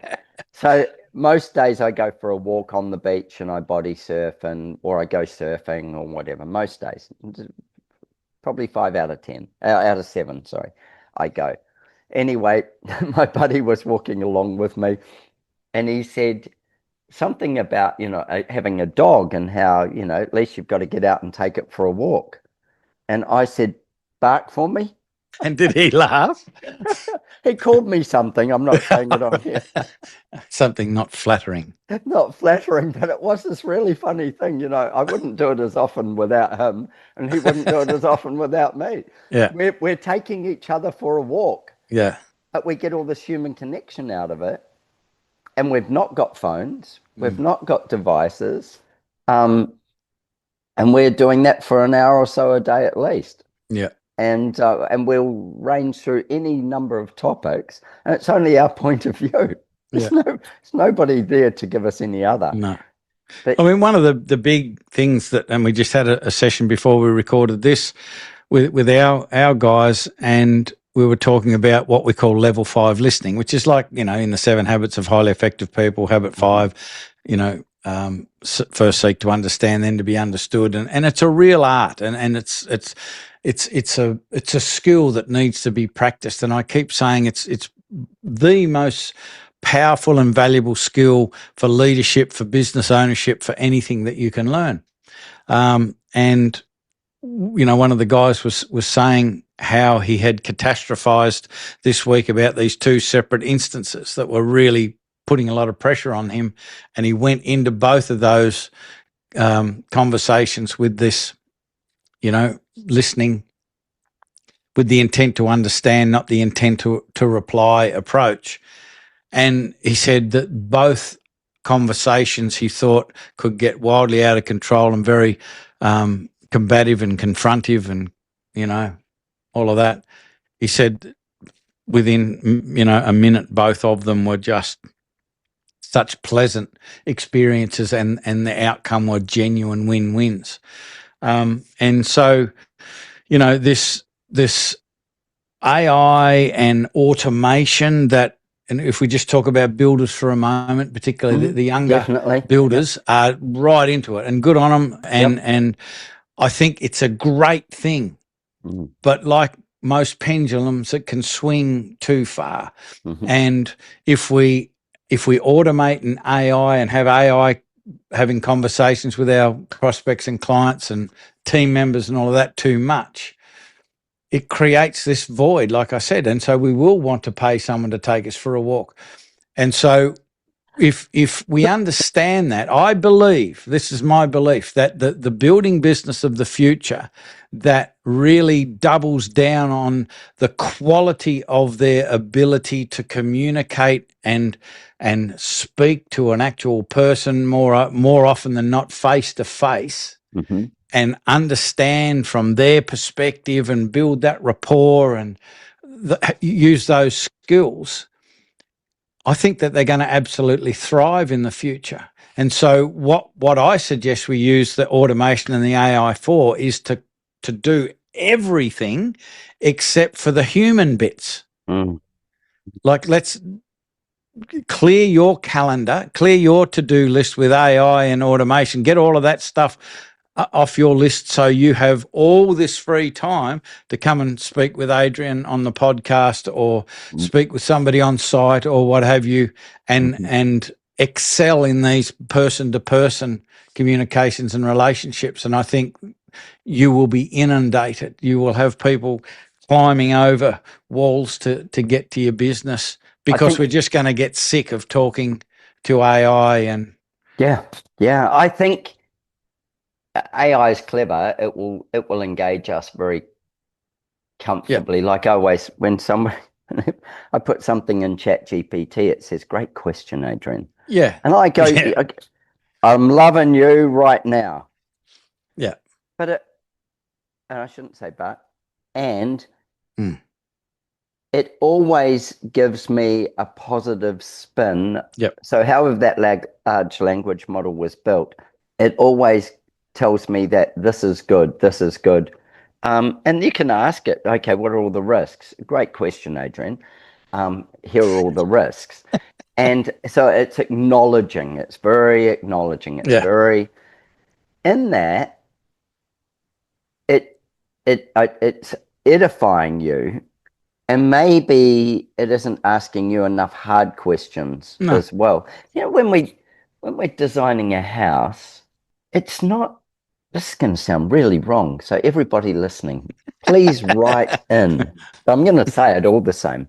So most days I go for a walk on the beach and I body surf or I go surfing or whatever. Most days, probably 5 out of 10, out of 7, sorry, I go. Anyway, my buddy was walking along with me and he said something about, having a dog and how, at least you've got to get out and take it for a walk. And I said, bark for me. And did he laugh? He called me something. I'm not saying it on here. Something not flattering. Not flattering, but it was this really funny thing. I wouldn't do it as often without him, and he wouldn't do it as often without me. Yeah. We're taking each other for a walk. Yeah. But we get all this human connection out of it. And we've not got phones. We've not got devices. And we're doing that for an hour or so a day at least. Yeah. And we'll range through any number of topics, and it's only our point of view. There's nobody there to give us any other. No. But, one of the big things and we just had a session before we recorded this with our guys, and we were talking about what we call level 5 listening, which is like, in the 7 habits of highly effective people, habit 5, first seek to understand, then to be understood. And it's a real art, and it's a skill that needs to be practiced. And I keep saying it's the most powerful and valuable skill for leadership, for business ownership, for anything that you can learn. And one of the guys was saying how he had catastrophized this week about these 2 separate instances that were really putting a lot of pressure on him. And he went into both of those conversations with this, listening with the intent to understand, not the intent to reply approach. And he said that both conversations he thought could get wildly out of control and very combative and confrontive and, all of that. He said within, a minute, both of them were just such pleasant experiences and the outcome were genuine win-wins. And so, you know, this AI and automation that, and if we just talk about builders for a moment, particularly the younger Definitely. builders, are right into it, and good on them. And I think it's a great thing. But like most pendulums, it can swing too far. And if we automate an AI and have AI having conversations with our prospects and clients and team members and all of that too much, it creates this void, like I said. And so we will want to pay someone to take us for a walk. And so if we understand that, I believe, this is my belief, that the building business of the future that really doubles down on the quality of their ability to communicate and speak to an actual person more often than not face to face, and understand from their perspective and build that rapport and use those skills, I think that they're going to absolutely thrive in the future. And so what I suggest we use the automation and the AI for is to do everything except for the human bits. Like, let's clear your calendar, clear your to-do list with AI and automation, get all of that stuff off your list so you have all this free time to come and speak with Adrian on the podcast or speak with somebody on site or what have you, and excel in these person-to-person communications and relationships. And I think you will be inundated. You will have people climbing over walls to get to your business because we're just going to get sick of talking to AI. And I think AI is clever. It will engage us very comfortably. Like always, when somebody I put something in ChatGPT, it says, "Great question, Adrian." And I go, "I'm loving you right now." But and I shouldn't say but, and it always gives me a positive spin. So however that large language model was built, it always tells me that this is good, this is good. And you can ask it, okay, what are all the risks? Great question, Adrian. Here are all the risks. And so it's acknowledging, it's very acknowledging, it's very, in that, it's edifying you. And maybe it isn't asking you enough hard questions as well. You know, when we're designing a house, it's not, this is going to sound really wrong. So everybody listening, please write in. But I'm going to say it all the same.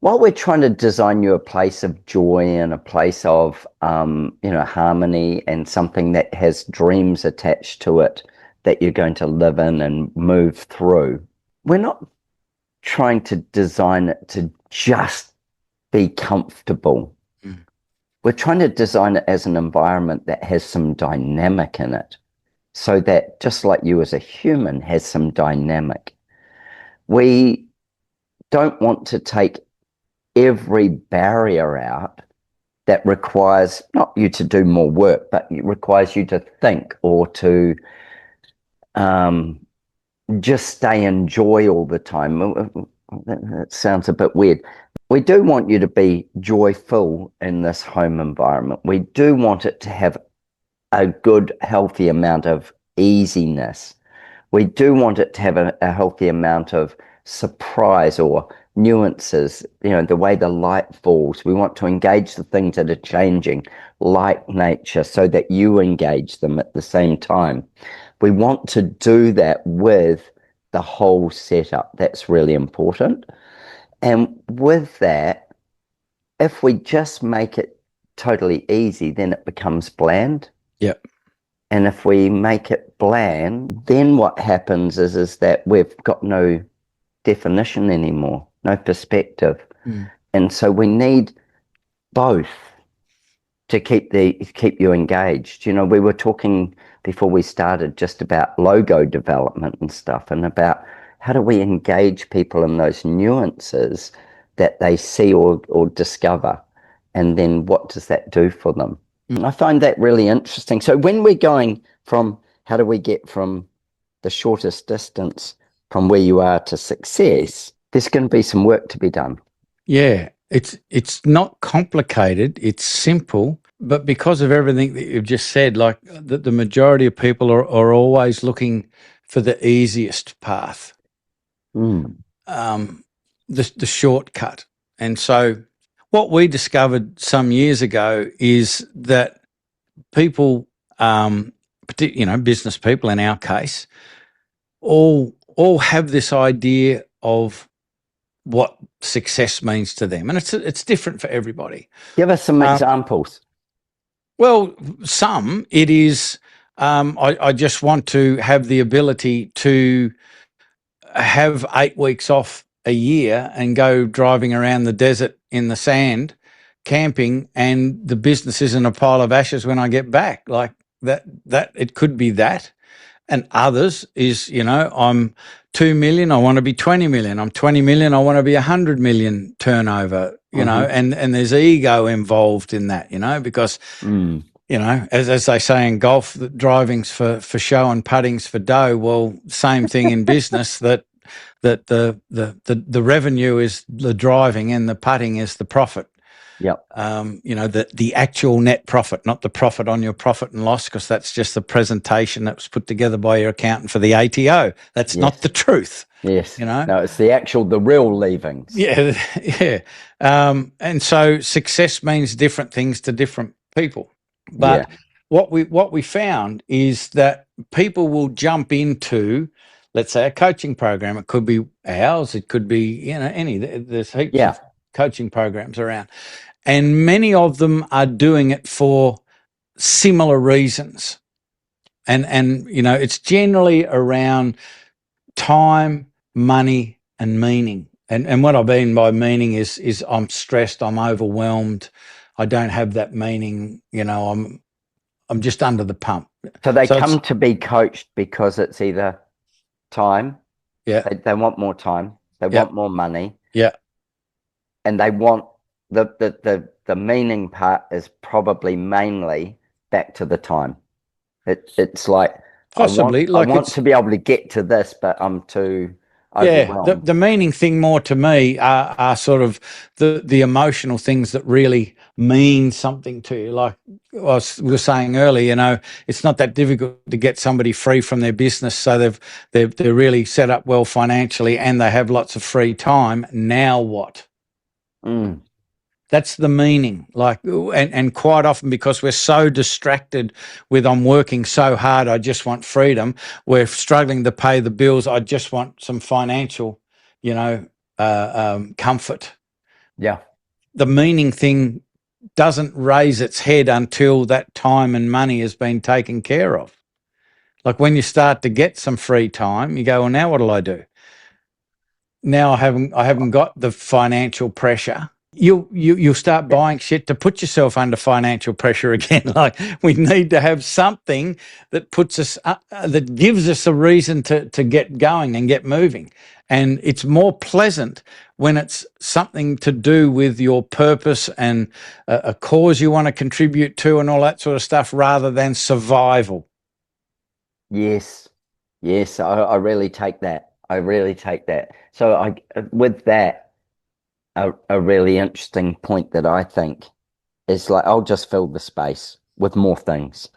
While we're trying to design you a place of joy and a place of, harmony and something that has dreams attached to it that you're going to live in and move through, we're not trying to design it to just be comfortable. We're trying to design it as an environment that has some dynamic in it, so that just like you as a human has some dynamic. We don't want to take every barrier out that requires not you to do more work, but it requires you to think or to just stay in joy all the time. That sounds a bit weird. We do want you to be joyful in this home environment. We do want it to have a good, healthy amount of easiness. We do want it to have a healthy amount of surprise or nuances, the way the light falls. We want to engage the things that are changing, like nature, so that you engage them at the same time. We want to do that with the whole setup. That's really important. And with that, if we just make it totally easy, then it becomes bland. And if we make it bland, then what happens is that we've got no definition anymore, no perspective. And so we need both to keep you engaged. We were talking before we started just about logo development and stuff, and about how do we engage people in those nuances that they see or discover, and then what does that do for them? I find that really interesting. So when we're going from how do we get from the shortest distance from where you are to success? There's going to be some work to be done. Yeah, it's not complicated. It's simple, but because of everything that you've just said, like the majority of people are always looking for the easiest path, the shortcut. And so what we discovered some years ago is that people, business people in our case, all have this idea of what success means to them, and it's different for everybody. Give us some examples. Well, some it is. I just want to have the ability to have 8 weeks off a year and go driving around the desert in the sand, camping, and the business isn't a pile of ashes when I get back. Like that it could be that. And others is, I'm 2 million, I want to be 20 million. I'm 20 million, I want to be 100 million turnover, and there's ego involved in that, because, as they say in golf, that driving's for show and putting's for dough. Well, same thing in business, that the revenue is the driving and the putting is the profit. Yep. The actual net profit, not the profit on your profit and loss, because that's just the presentation that was put together by your accountant for the ATO. That's not the truth. Yes. No, it's the real leavings. Yeah. Yeah. And so success means different things to different people. But what we found is that people will jump into, let's say, a coaching program. It could be ours. It could be, any. There's heaps of coaching programs around. And many of them are doing it for similar reasons. And it's generally around time, money, and meaning. And what I mean by meaning is I'm stressed, I'm overwhelmed, I don't have that meaning, I'm just under the pump. So they come to be coached because it's either time. Yeah. They want more time. They want more money. Yeah. And they want the meaning part is probably mainly back to the time. It's like possibly I want to be able to get to this, but I'm too overwhelmed. Yeah, the meaning thing more to me are sort of the emotional things that really mean something to you. Like we were saying earlier, it's not that difficult to get somebody free from their business, so they're really set up well financially and they have lots of free time. Now what? That's the meaning. Like, and quite often, because we're so distracted with I'm working so hard, I just want freedom. We're struggling to pay the bills. I just want some financial, comfort. Yeah. The meaning thing doesn't raise its head until that time and money has been taken care of. Like when you start to get some free time, you go, well, now what'll I do? Now I haven't got the financial pressure. You'll start buying shit to put yourself under financial pressure again. Like we need to have something that puts us, that gives us a reason to get going and get moving. And it's more pleasant when it's something to do with your purpose and a cause you want to contribute to and all that sort of stuff, rather than survival. Yes. I really take that. So with that, a really interesting point that I think is like, I'll just fill the space with more things.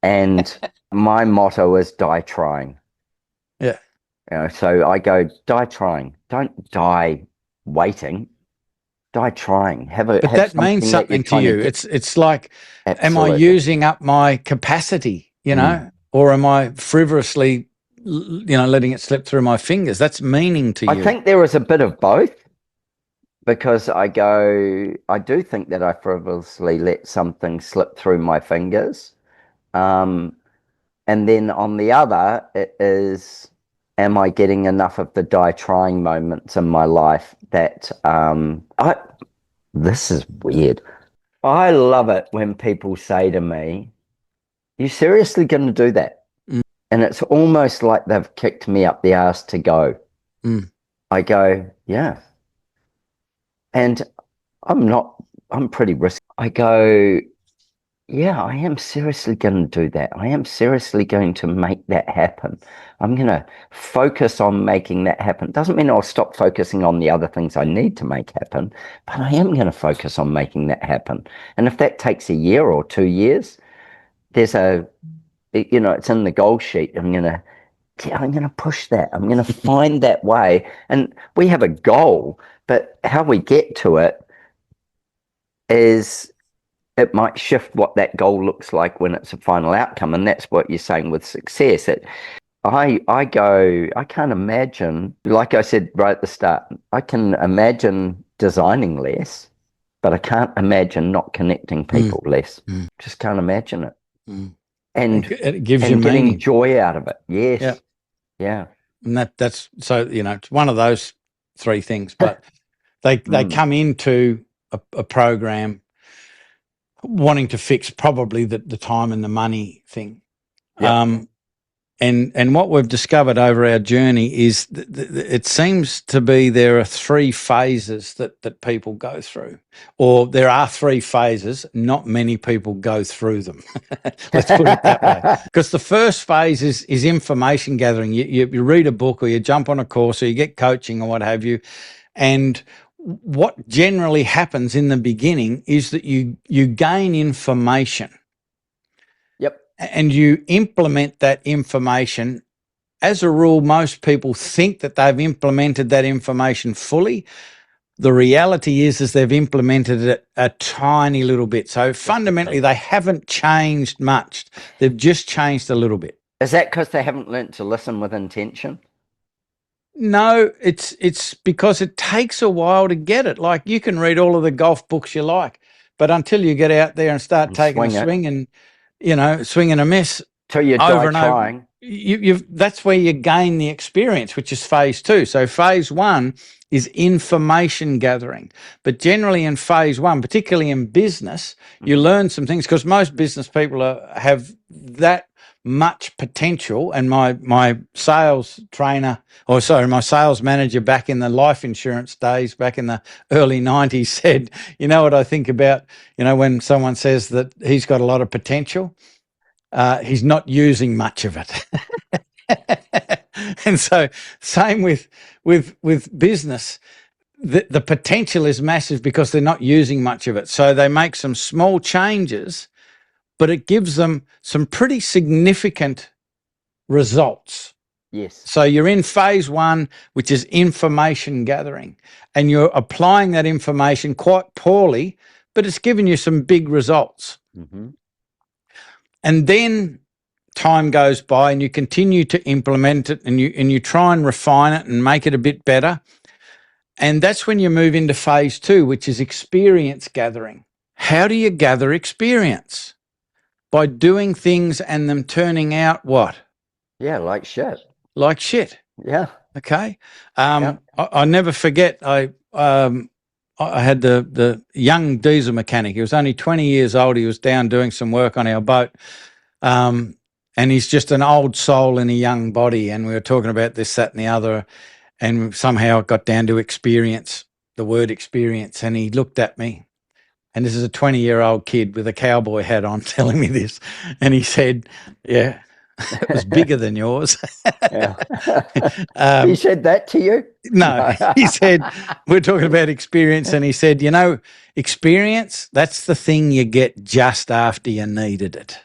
And my motto is die trying. Yeah. So I go, die trying. Don't die waiting. Die trying. But that means something to you. It's like, Absolutely. am I using up my capacity, or am I frivolously, letting it slip through my fingers? That's meaning to you. I think there is a bit of both. Because I do think that I frivolously let something slip through my fingers. And then on the other, it is, am I getting enough of the die trying moments in my life that, this is weird. I love it when people say to me, you seriously going to do that? And it's almost like they've kicked me up the arse to go. I go, yeah. And I'm pretty risky. I go, Yeah, I am seriously going to do that. I am seriously going to make that happen. I'm going to focus on making that happen. Doesn't mean I'll stop focusing on the other things I need to make happen, but I am going to focus on making that happen. And if that takes a year or 2 years, there's it's in the goal sheet. I'm going to push that. I'm going to find that way. And we have a goal, but how we get to it is, it might shift what that goal looks like when it's a final outcome. And that's what you're saying with success. I can't imagine, like I said right at the start, I can imagine designing less, but I can't imagine not connecting people less. Just can't imagine it. And it gives you getting meaning. joy out of it. Yes. Yeah. And that's so, it's one of those three things, but they come into a program wanting to fix probably the time and the money thing. Yep. And what we've discovered over our journey is it seems to be there are three phases that people go through, or there are three phases. Not many people go through them. Let's put it that way. Because the first phase is information gathering. You read a book, or you jump on a course, or you get coaching, or what have you. And what generally happens in the beginning is that you gain information. Yep. And you implement that information. As a rule, most people think that they've implemented that information fully. The reality is they've implemented it a tiny little bit. So fundamentally, they haven't changed much. They've just changed a little bit. Is that because they haven't learnt to listen with intention? No, it's because it takes a while to get it. Like, you can read all of the golf books you like, but until you get out there and start taking a swing and, swing and a miss till you over die and trying. over, that's where you gain the experience, which is phase 2. So phase 1 is information gathering. But generally in phase 1, particularly in business, you learn some things, because most business people have that much potential. And my sales manager back in the life insurance days, back in the early 90s, said, you know what I think about, when someone says that he's got a lot of potential, he's not using much of it. And so same with business. The potential is massive because they're not using much of it. So they make some small changes, but it gives them some pretty significant results. Yes. So you're in phase 1, which is information gathering, and you're applying that information quite poorly, but it's given you some big results. Mm-hmm. And then time goes by and you continue to implement it, and you try and refine it and make it a bit better. And that's when you move into phase 2, which is experience gathering. How do you gather experience? By doing things and them turning out what? Yeah, like shit. Like shit. Yeah. Okay. I never forget. I had the young diesel mechanic. He was only 20 years old. He was down doing some work on our boat. And he's just an old soul in a young body. And we were talking about this, that, and the other. And somehow it got down to experience, the word experience. And he looked at me. And this is a 20-year-old kid with a cowboy hat on telling me this. And he said, yeah, it was bigger than yours. Yeah. He said that to you? No, he said, we're talking about experience. And he said, experience, that's the thing you get just after you needed it.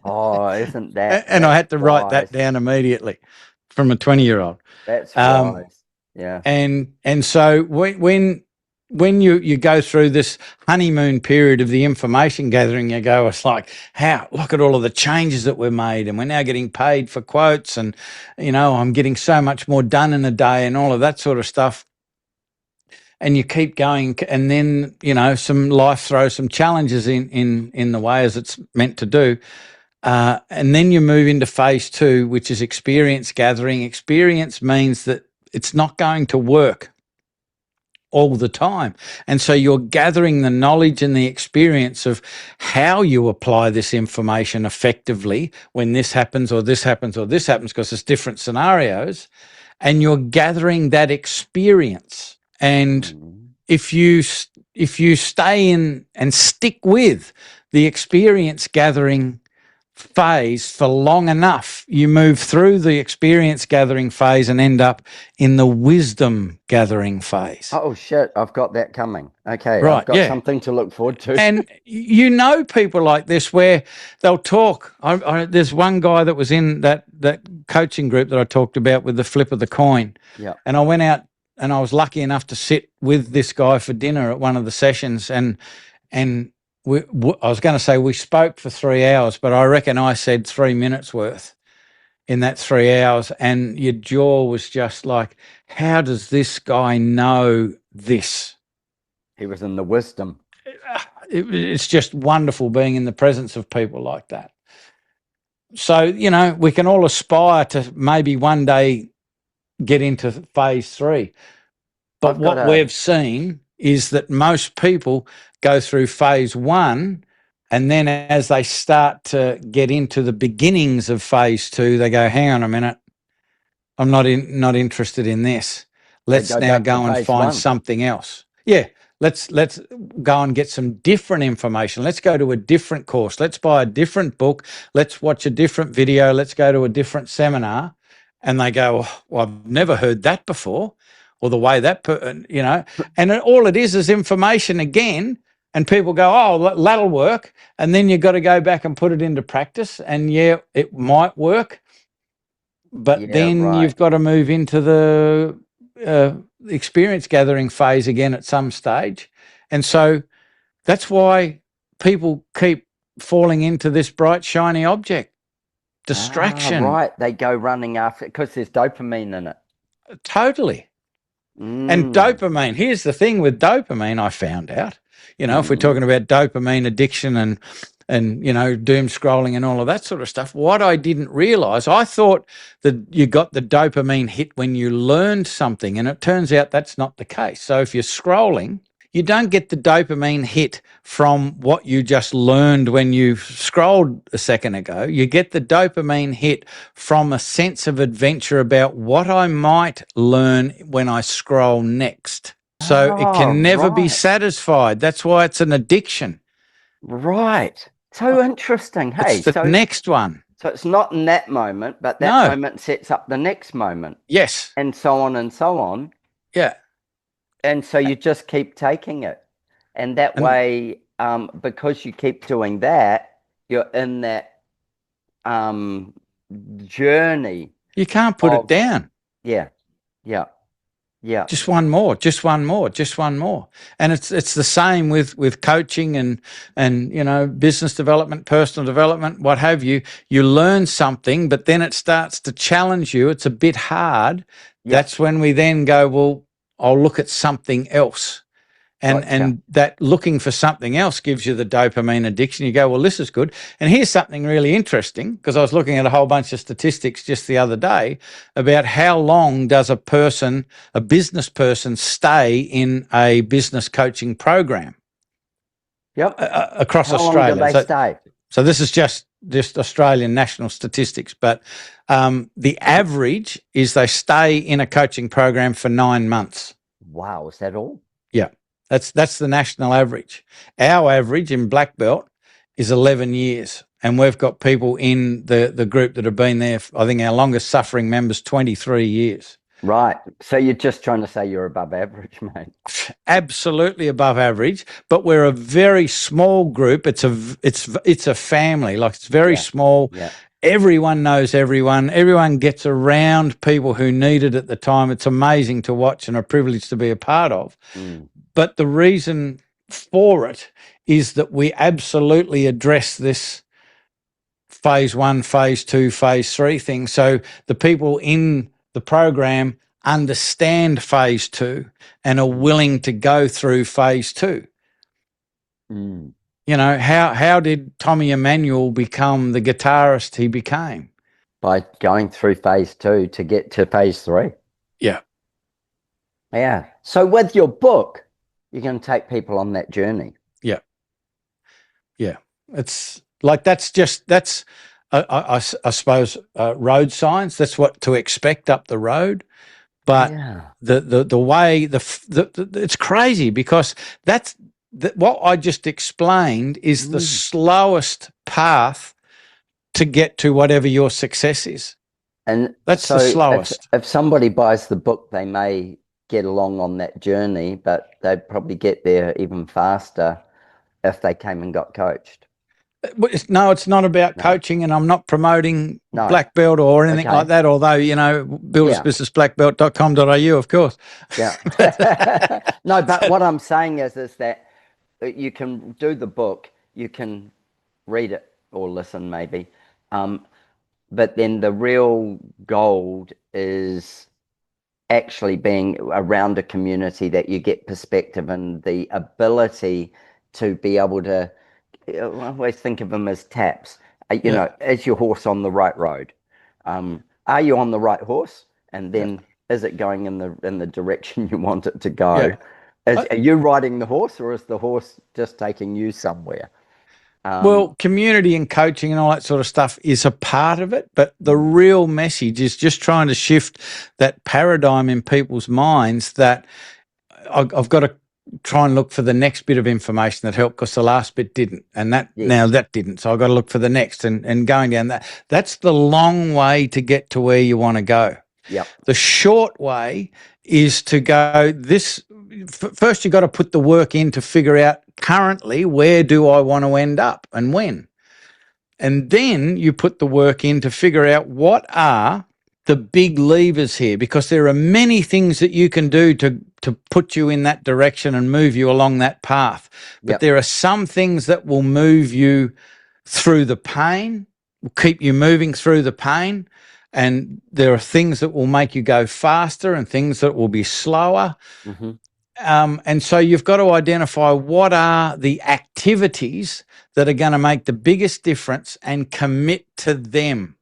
Oh, isn't that? And I had to write that down immediately from a 20-year-old. That's wise. Yeah. And so when you go through this honeymoon period of the information gathering, you go, it's like, look at all of the changes that we're made, and we're now getting paid for quotes, and, I'm getting so much more done in a day and all of that sort of stuff. And you keep going, and then, some life throws some challenges in the way, as it's meant to do. And then you move into phase 2, which is experience gathering. Experience means that it's not going to work all the time. And so you're gathering the knowledge and the experience of how you apply this information effectively when this happens or this happens or this happens, because it's different scenarios. And you're gathering that experience. And if you stay in and stick with the experience gathering phase for long enough, you move through the experience gathering phase and end up in the wisdom gathering phase. Oh shit, I've got that coming. Okay, Right, I've got something to look forward to. And you know people like this where they'll talk. There's one guy that was in that coaching group that I talked about with the flip of the coin. Yeah. And I went out and I was lucky enough to sit with this guy for dinner at one of the sessions, and I was going to say we spoke for 3 hours, but I reckon I said 3 minutes worth in that 3 hours, and your jaw was just like, how does this guy know this? He was in the wisdom. It's just wonderful being in the presence of people like that. So, you know, we can all aspire to maybe one day get into phase 3. But what we've seen is that most people go through phase 1, and then as they start to get into the beginnings of phase 2, they go, hang on a minute, I'm not interested in this. Let's now go and find something else. Yeah. Let's go and get some different information. Let's go to a different course. Let's buy a different book. Let's watch a different video. Let's go to a different seminar. And they go, well, I've never heard that before, or the way that, you know, and all it is information again. And people go, oh, that'll work. And then you've got to go back and put it into practice. And yeah, it might work. But then you've got to move into the experience gathering phase again at some stage. And so that's why people keep falling into this bright, shiny object. Distraction. Right. They go running after it because there's dopamine in it. Totally. And dopamine, here's the thing with dopamine, I found out, you know, if we're talking about dopamine addiction and, you know, doom scrolling and all of that sort of stuff, what I didn't realize, I thought that you got the dopamine hit when you learned something, and it turns out that's not the case. So if you're scrolling, you don't get the dopamine hit from what you just learned when you scrolled a second ago. You get the dopamine hit from a sense of adventure about what I might learn when I scroll next. So it can never be satisfied. That's why it's an addiction. Right. So interesting. Hey, it's the next one. So it's not in that moment, but that moment sets up the next moment. Yes. And so on and so on. Yeah. And so you just keep taking it. And that way, because you keep doing that, you're in that journey. You can't put it down. Yeah. Yeah. Yeah. Just one more, just one more, just one more. And it's the same with coaching and you know, business development, personal development, what have you. You learn something, but then it starts to challenge you. It's a bit hard. Yep. That's when we then go, well, I'll look at something else. And that looking for something else gives you the dopamine addiction. You go, well, this is good. And here's something really interesting, because I was looking at a whole bunch of statistics just the other day about how long does a business person stay in a business coaching program. Yep. Across Australia. How long do they stay? So this is just Australian national statistics, but the average is they stay in a coaching program for 9 months. Wow, is that all? Yeah. That's the national average. Our average in Blackbelt is 11 years. And we've got people in the group that have been there, I think our longest suffering member's 23 years. Right. So you're just trying to say you're above average, mate. Absolutely above average, but we're a very small group. It's a family. Like, it's very small. Yeah. Everyone knows everyone. Everyone gets around people who need it at the time. It's amazing to watch and a privilege to be a part of. But the reason for it is that we absolutely address this phase 1, phase 2, phase 3 thing. So the people in the program understand phase 2 and are willing to go through phase 2. You know, how did Tommy Emmanuel become the guitarist he became? By going through phase 2 to get to phase 3. Yeah. Yeah. So with your book, you're going to take people on that journey. Yeah. Yeah. It's like, I suppose, road signs. That's what to expect up the road. But the way, it's crazy, because what I just explained is the slowest path to get to whatever your success is. And that's so the slowest. If somebody buys the book, they may get along on that journey, but they'd probably get there even faster if they came and got coached. No, it's not about coaching, and I'm not promoting black belt or anything like that, although, buildersbusinessblackbelt.com.au, of course. Yeah. No, but what I'm saying is that you can do the book, you can read it or listen maybe, but then the real gold is actually being around a community that you get perspective and the ability to be able to, I always think of them as taps. Is your horse on the right road? Are you on the right horse? And then is it going in the direction you want it to go? Are you riding the horse, or is the horse just taking you somewhere? Well, community and coaching and all that sort of stuff is a part of it, but the real message is just trying to shift that paradigm in people's minds that I've got to try and look for the next bit of information that helped, because the last bit didn't, and that didn't, so I've got to look for the next, and going down that's the long way to get to where you want to go. The short way is to go first you've got to put the work in to figure out currently where do I want to end up and when, and then you put the work in to figure out what are the big levers here, because there are many things that you can do to put you in that direction and move you along that path. But there are some things that will move you through the pain, will keep you moving through the pain. And there are things that will make you go faster and things that will be slower. And so you've got to identify what are the activities that are going to make the biggest difference and commit to them.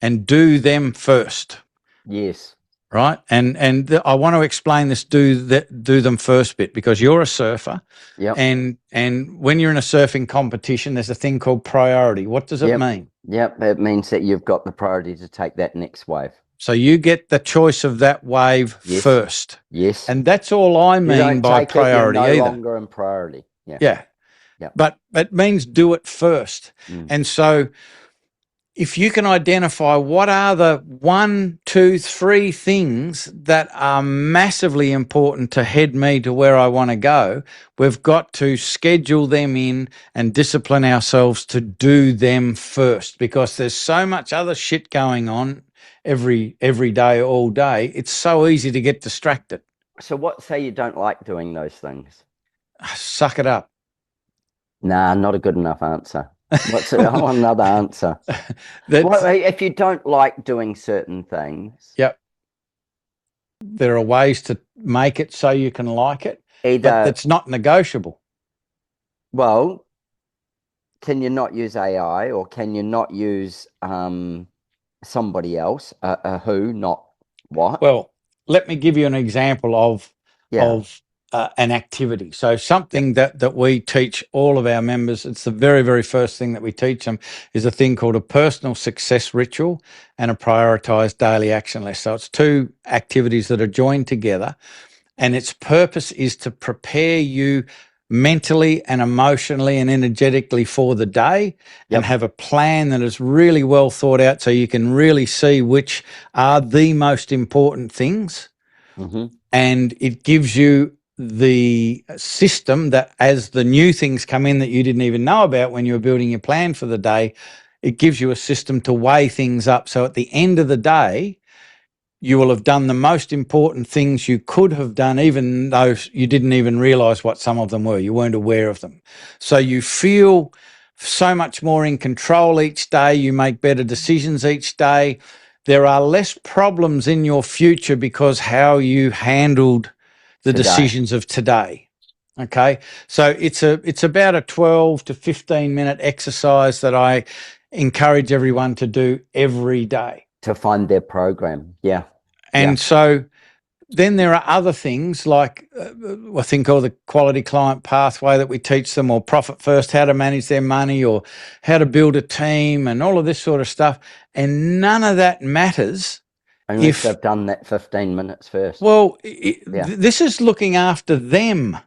And do them first. Yes. Right. And I want to explain this do them first bit, because you're a surfer. And when you're in a surfing competition, there's a thing called priority. What does it mean? It means that you've got the priority to take that next wave. So you get the choice of that wave first. Yes. And that's all I mean by priority. You're no longer in priority. But it means do it first. And so if you can identify what are the 1, 2, 3 things that are massively important to head me to where I want to go, we've got to schedule them in and discipline ourselves to do them first, because there's so much other shit going on every day, all day. It's so easy to get distracted. So say you don't like doing those things? Suck it up. Nah, not a good enough answer. I want another answer. If you don't like doing certain things. There are ways to make it so you can like it. But it's not negotiable. Well, can you not use AI, or can you not use somebody else? Who, not what? Well, let me give you an example of an activity. So something that we teach all of our members, it's the very, very first thing that we teach them, is a thing called a personal success ritual and a prioritized daily action list. So it's 2 activities that are joined together, and its purpose is to prepare you mentally and emotionally and energetically for the day, and have a plan that is really well thought out, so you can really see which are the most important things. And it gives you the system that, as the new things come in that you didn't even know about when you were building your plan for the day, it gives you a system to weigh things up. So at the end of the day, you will have done the most important things you could have done, even though you didn't even realize what some of them were. You weren't aware of them. So you feel so much more in control each day. You make better decisions each day. There are less problems in your future because how you handled the decisions of today. Okay. So it's about a 12 to 15 minute exercise that I encourage everyone to do every day. To find their program. And so then there are other things like I think called the quality client pathway that we teach them, or profit first, how to manage their money, or how to build a team, and all of this sort of stuff. And none of that matters unless they've done that 15 minutes first. Well, this is looking after them.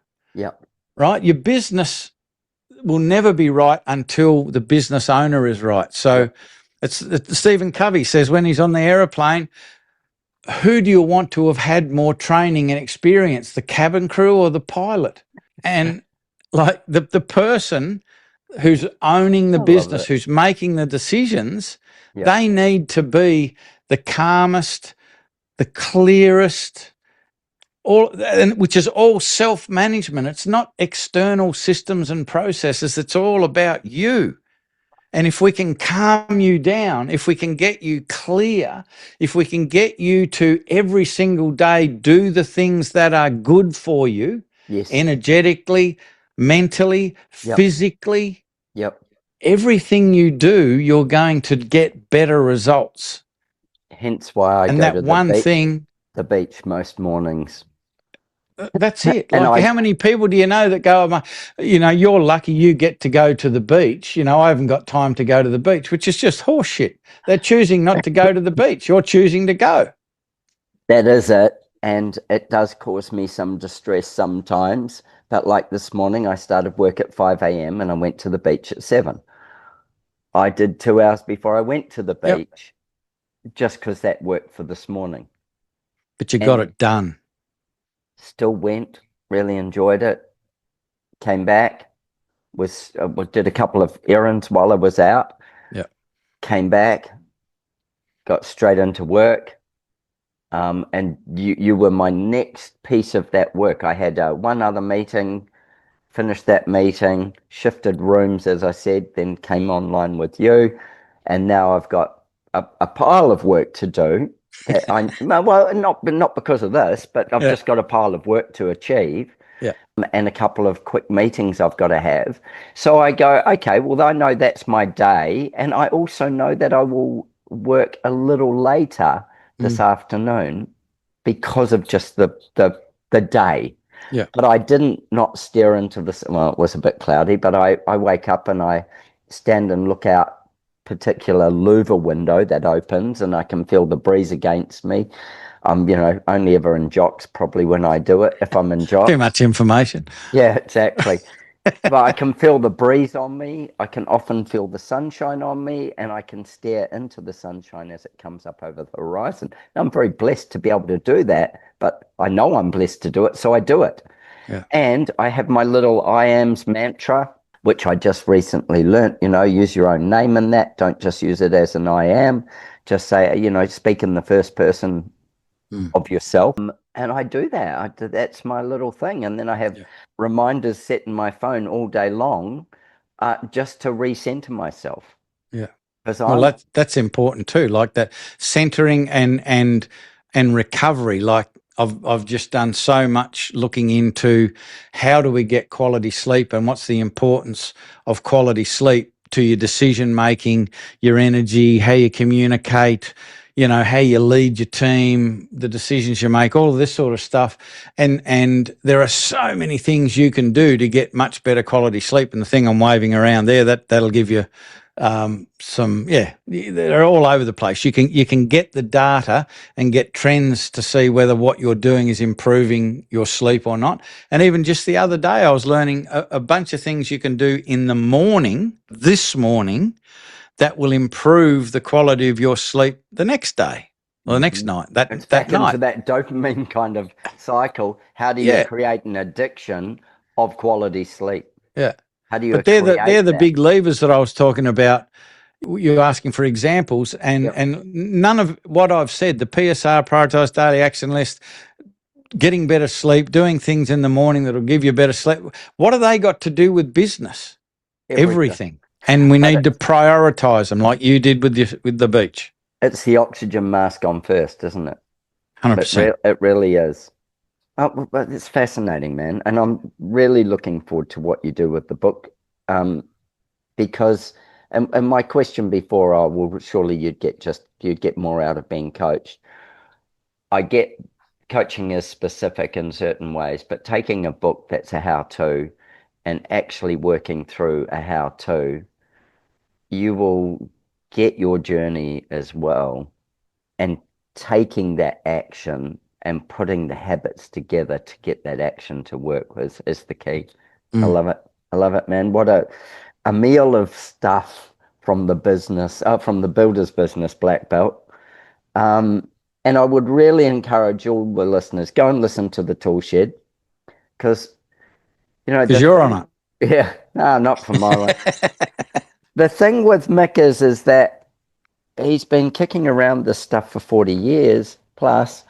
right? Your business will never be right until the business owner is right. So it's Stephen Covey says when he's on the aeroplane, who do you want to have had more training and experience, the cabin crew or the pilot? And like the person who's owning the business, who's making the decisions, they need to be the calmest, the clearest, which is all self-management. It's not external systems and processes. It's all about you. And if we can calm you down, if we can get you clear, if we can get you to every single day do the things that are good for you, energetically, mentally, physically, everything you do, you're going to get better results. Hence why I go to the beach most mornings. That's it. Like, how many people do you know that go, you're lucky you get to go to the beach. I haven't got time to go to the beach, which is just horseshit. They're choosing not to go to the beach. You're choosing to go. That is it. And it does cause me some distress sometimes. But like this morning, I started work at 5 a.m. and I went to the beach at 7. I did 2 hours before I went to the beach just because that worked for this morning. But you got it done. Still went, really enjoyed it, came back, did a couple of errands while I was out, came back, got straight into work, and you were my next piece of that work. I had one other meeting, finished that meeting, shifted rooms, as I said, then came online with you, and now I've got a pile of work to do. Not because of this, but I've just got a pile of work to achieve, and a couple of quick meetings I've got to have. So I go, okay, well, I know that's my day, and I also know that I will work a little later this afternoon because of just the day. But I didn't not stare into this. Well, it was a bit cloudy, but I wake up and I stand and look out particular louver window that opens and I can feel the breeze against me. Only ever in jocks probably when I do it, if I'm in jocks. Too much information. Yeah, exactly. But I can feel the breeze on me. I can often feel the sunshine on me, and I can stare into the sunshine as it comes up over the horizon. I'm very blessed to be able to do that, but I know I'm blessed to do it, so I do it. And I have my little I ams mantra, which I just recently learnt, use your own name in that. Don't just use it as an I am. Just say, speak in the first person of yourself. And I do that. That's my little thing. And then I have reminders set in my phone all day long just to recenter myself. Yeah. Well, that's important too, like that centering and recovery. Like I've just done so much looking into how do we get quality sleep and what's the importance of quality sleep to your decision making, your energy, how you communicate, how you lead your team, the decisions you make, all of this sort of stuff. And there are so many things you can do to get much better quality sleep. And the thing I'm waving around there, that'll give you they're all over the place. You can get the data and get trends to see whether what you're doing is improving your sleep or not. And even just the other day, I was learning a bunch of things you can do in the morning, this morning, that will improve the quality of your sleep the next day or the next night. It's back into that dopamine kind of cycle. How do you create an addiction of quality sleep? Yeah. How do you? But they're the big levers that I was talking about. You're asking for examples, and none of what I've said, the PSR, prioritised daily action list, getting better sleep, doing things in the morning that'll give you better sleep. What have they got to do with business? Everything. And we need to prioritise them, like you did with the beach. It's the oxygen mask on first, isn't it? 100%. It really is. Oh, but it's fascinating, man, and I'm really looking forward to what you do with the book, because and my question before, well, surely you'd get more out of being coached. I get coaching is specific in certain ways, but taking a book that's a how-to and actually working through a how-to, you will get your journey as well, and taking that action and putting the habits together to get that action to work is the key. I love it. I love it, man. What a meal of stuff from the Builders Business Blackbelt. And I would really encourage all the listeners, go and listen to the Tool Shed, because, Because you're on it. Yeah, no, not for my one. The thing with Mick is that he's been kicking around this stuff for 40 years plus,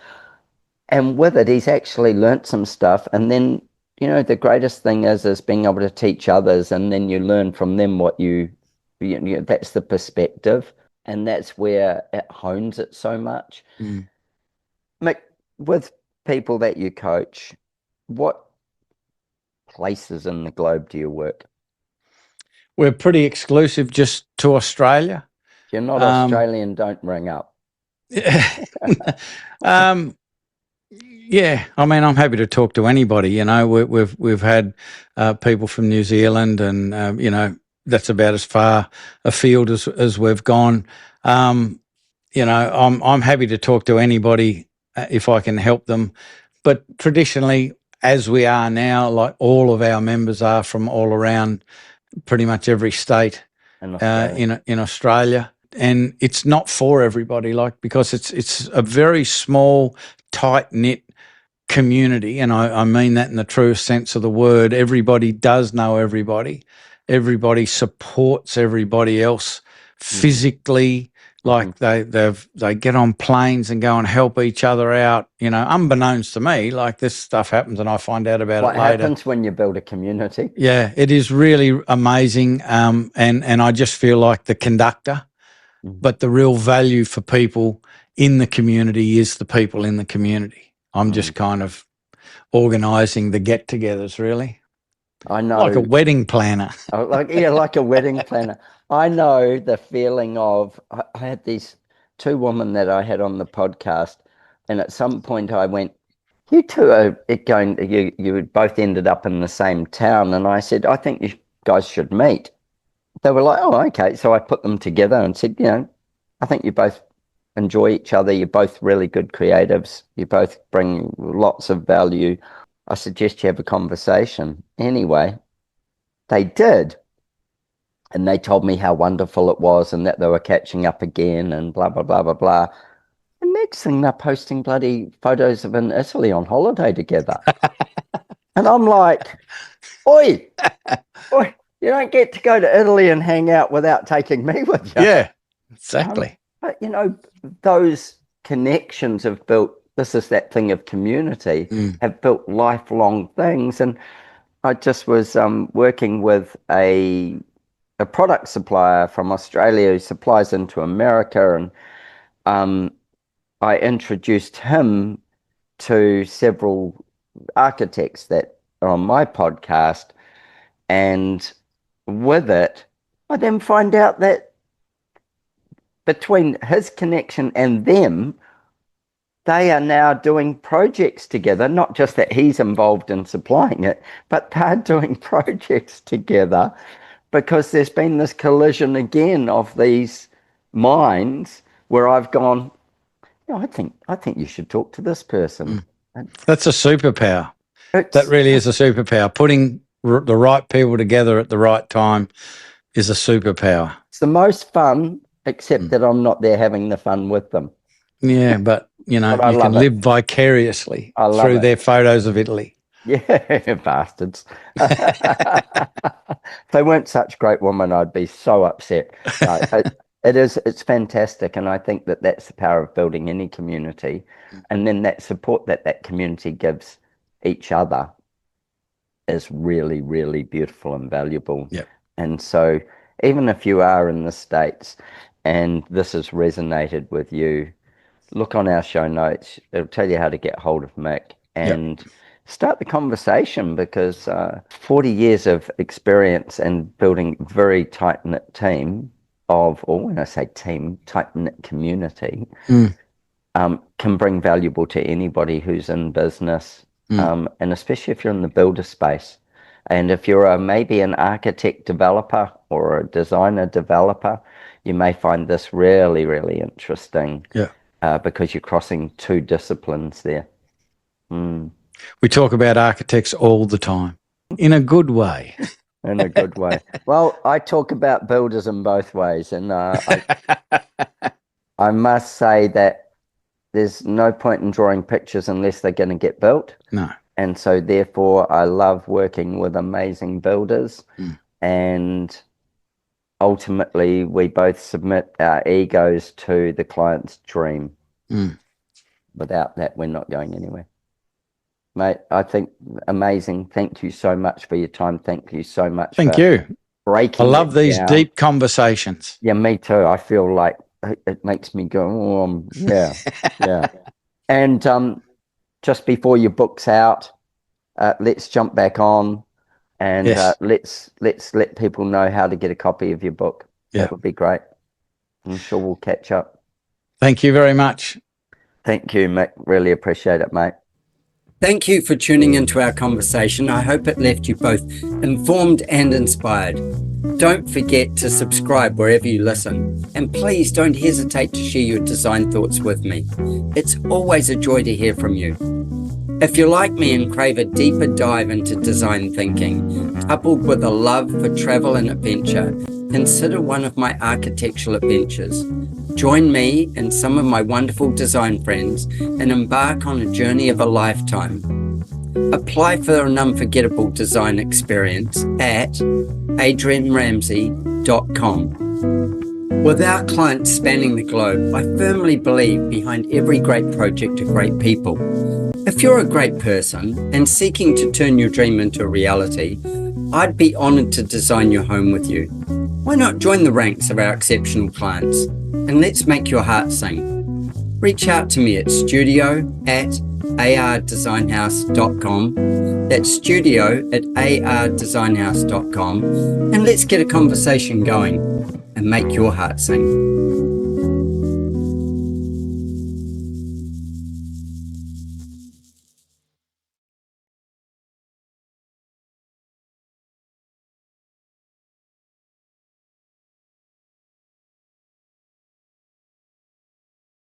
and with it, he's actually learnt some stuff. And then, the greatest thing is being able to teach others, and then you learn from them what that's the perspective, and that's where it hones it so much. Mick, with people that you coach, what places in the globe do you work? We're pretty exclusive just to Australia. If you're not Australian, don't ring up. Yeah, I mean, I'm happy to talk to anybody. We've had people from New Zealand, and that's about as far afield as we've gone. I'm happy to talk to anybody if I can help them. But traditionally, as we are now, like all of our members are from all around pretty much every state in Australia. And it's not for everybody, because it's a very small, tight-knit community, and I mean that in the truest sense of the word. Everybody does know everybody. Everybody supports everybody else physically. Like they get on planes and go and help each other out. Unbeknownst to me, like this stuff happens, and I find out about it later. What happens when you build a community? Yeah, it is really amazing. And I just feel like the conductor, but the real value for people in the community is the people in the community. I'm just kind of organising the get-togethers, really. I know. Like a wedding planner. like a wedding planner. I know the feeling of, I had these two women that I had on the podcast, and at some point I went, you two are going, you both ended up in the same town, and I said, I think you guys should meet. They were like, oh, okay. So I put them together and said, I think you both enjoy each other. You're both really good creatives. You both bring lots of value. I suggest you have a conversation. Anyway, they did. And they told me how wonderful it was, and that they were catching up again, and blah, blah, blah, blah, blah. And next thing, they're posting bloody photos of in Italy on holiday together. And I'm like, oi, you don't get to go to Italy and hang out without taking me with you. Yeah, exactly. But, those connections have built, this is that thing of community, have built lifelong things. And I just was working with a product supplier from Australia who supplies into America. And I introduced him to several architects that are on my podcast. And with it, I then find out that between his connection and them, they are now doing projects together. Not just that he's involved in supplying it, but they're doing projects together, because there's been this collision again of these minds where I've gone, I think you should talk to this person. That's a superpower. That really is a superpower. Putting the right people together at the right time is a superpower. It's the most fun, except that I'm not there having the fun with them. Yeah, but you can live vicariously through their photos of Italy. Yeah, bastards. If they weren't such great women, I'd be so upset. It's fantastic, and I think that that's the power of building any community, and then that support that community gives each other is really, really beautiful and valuable. Yep. And so even if you are in the States and this has resonated with you, look on our show notes. It'll tell you how to get hold of Mick and start the conversation, because 40 years of experience and building very tight-knit team of, or when I say team, tight-knit community, can bring valuable to anybody who's in business, and especially if you're in the builder space. And if you're maybe an architect developer or a designer developer, you may find this really, really interesting, because you're crossing two disciplines there. We talk about architects all the time. in a good way. In a good way. Well, I talk about builders in both ways, and I must say that there's no point in drawing pictures unless they're going to get built. No. And so therefore I love working with amazing builders, and ultimately we both submit our egos to the client's dream. Without that, we're not going anywhere. Mate, I think amazing. Thank you so much for your time. Thank you so much. Thank you. Breaking. I love these down. Deep conversations. Yeah, me too. I feel like it makes me go, oh, yeah, yeah. And just before your book's out, let's jump back on, and let's let people know how to get a copy of your book. That would be great. I'm sure we'll catch up. Thank you very much. Thank you, Mick. Really appreciate it, mate. Thank you for tuning into our conversation. I hope it left you both informed and inspired. Don't forget to subscribe wherever you listen, and please don't hesitate to share your design thoughts with me. It's always a joy to hear from you. If you're like me and crave a deeper dive into design thinking, coupled with a love for travel and adventure, consider one of my architectural adventures. Join me and some of my wonderful design friends and embark on a journey of a lifetime. Apply for an unforgettable design experience at adrianramsay.com. With our clients spanning the globe, I firmly believe behind every great project are great people. If you're a great person and seeking to turn your dream into a reality, I'd be honored to design your home with you. Why not join the ranks of our exceptional clients and let's make your heart sing? Reach out to me at studio@ardesignhouse.com. That's studio@ardesignhouse.com, and let's get a conversation going and make your heart sing.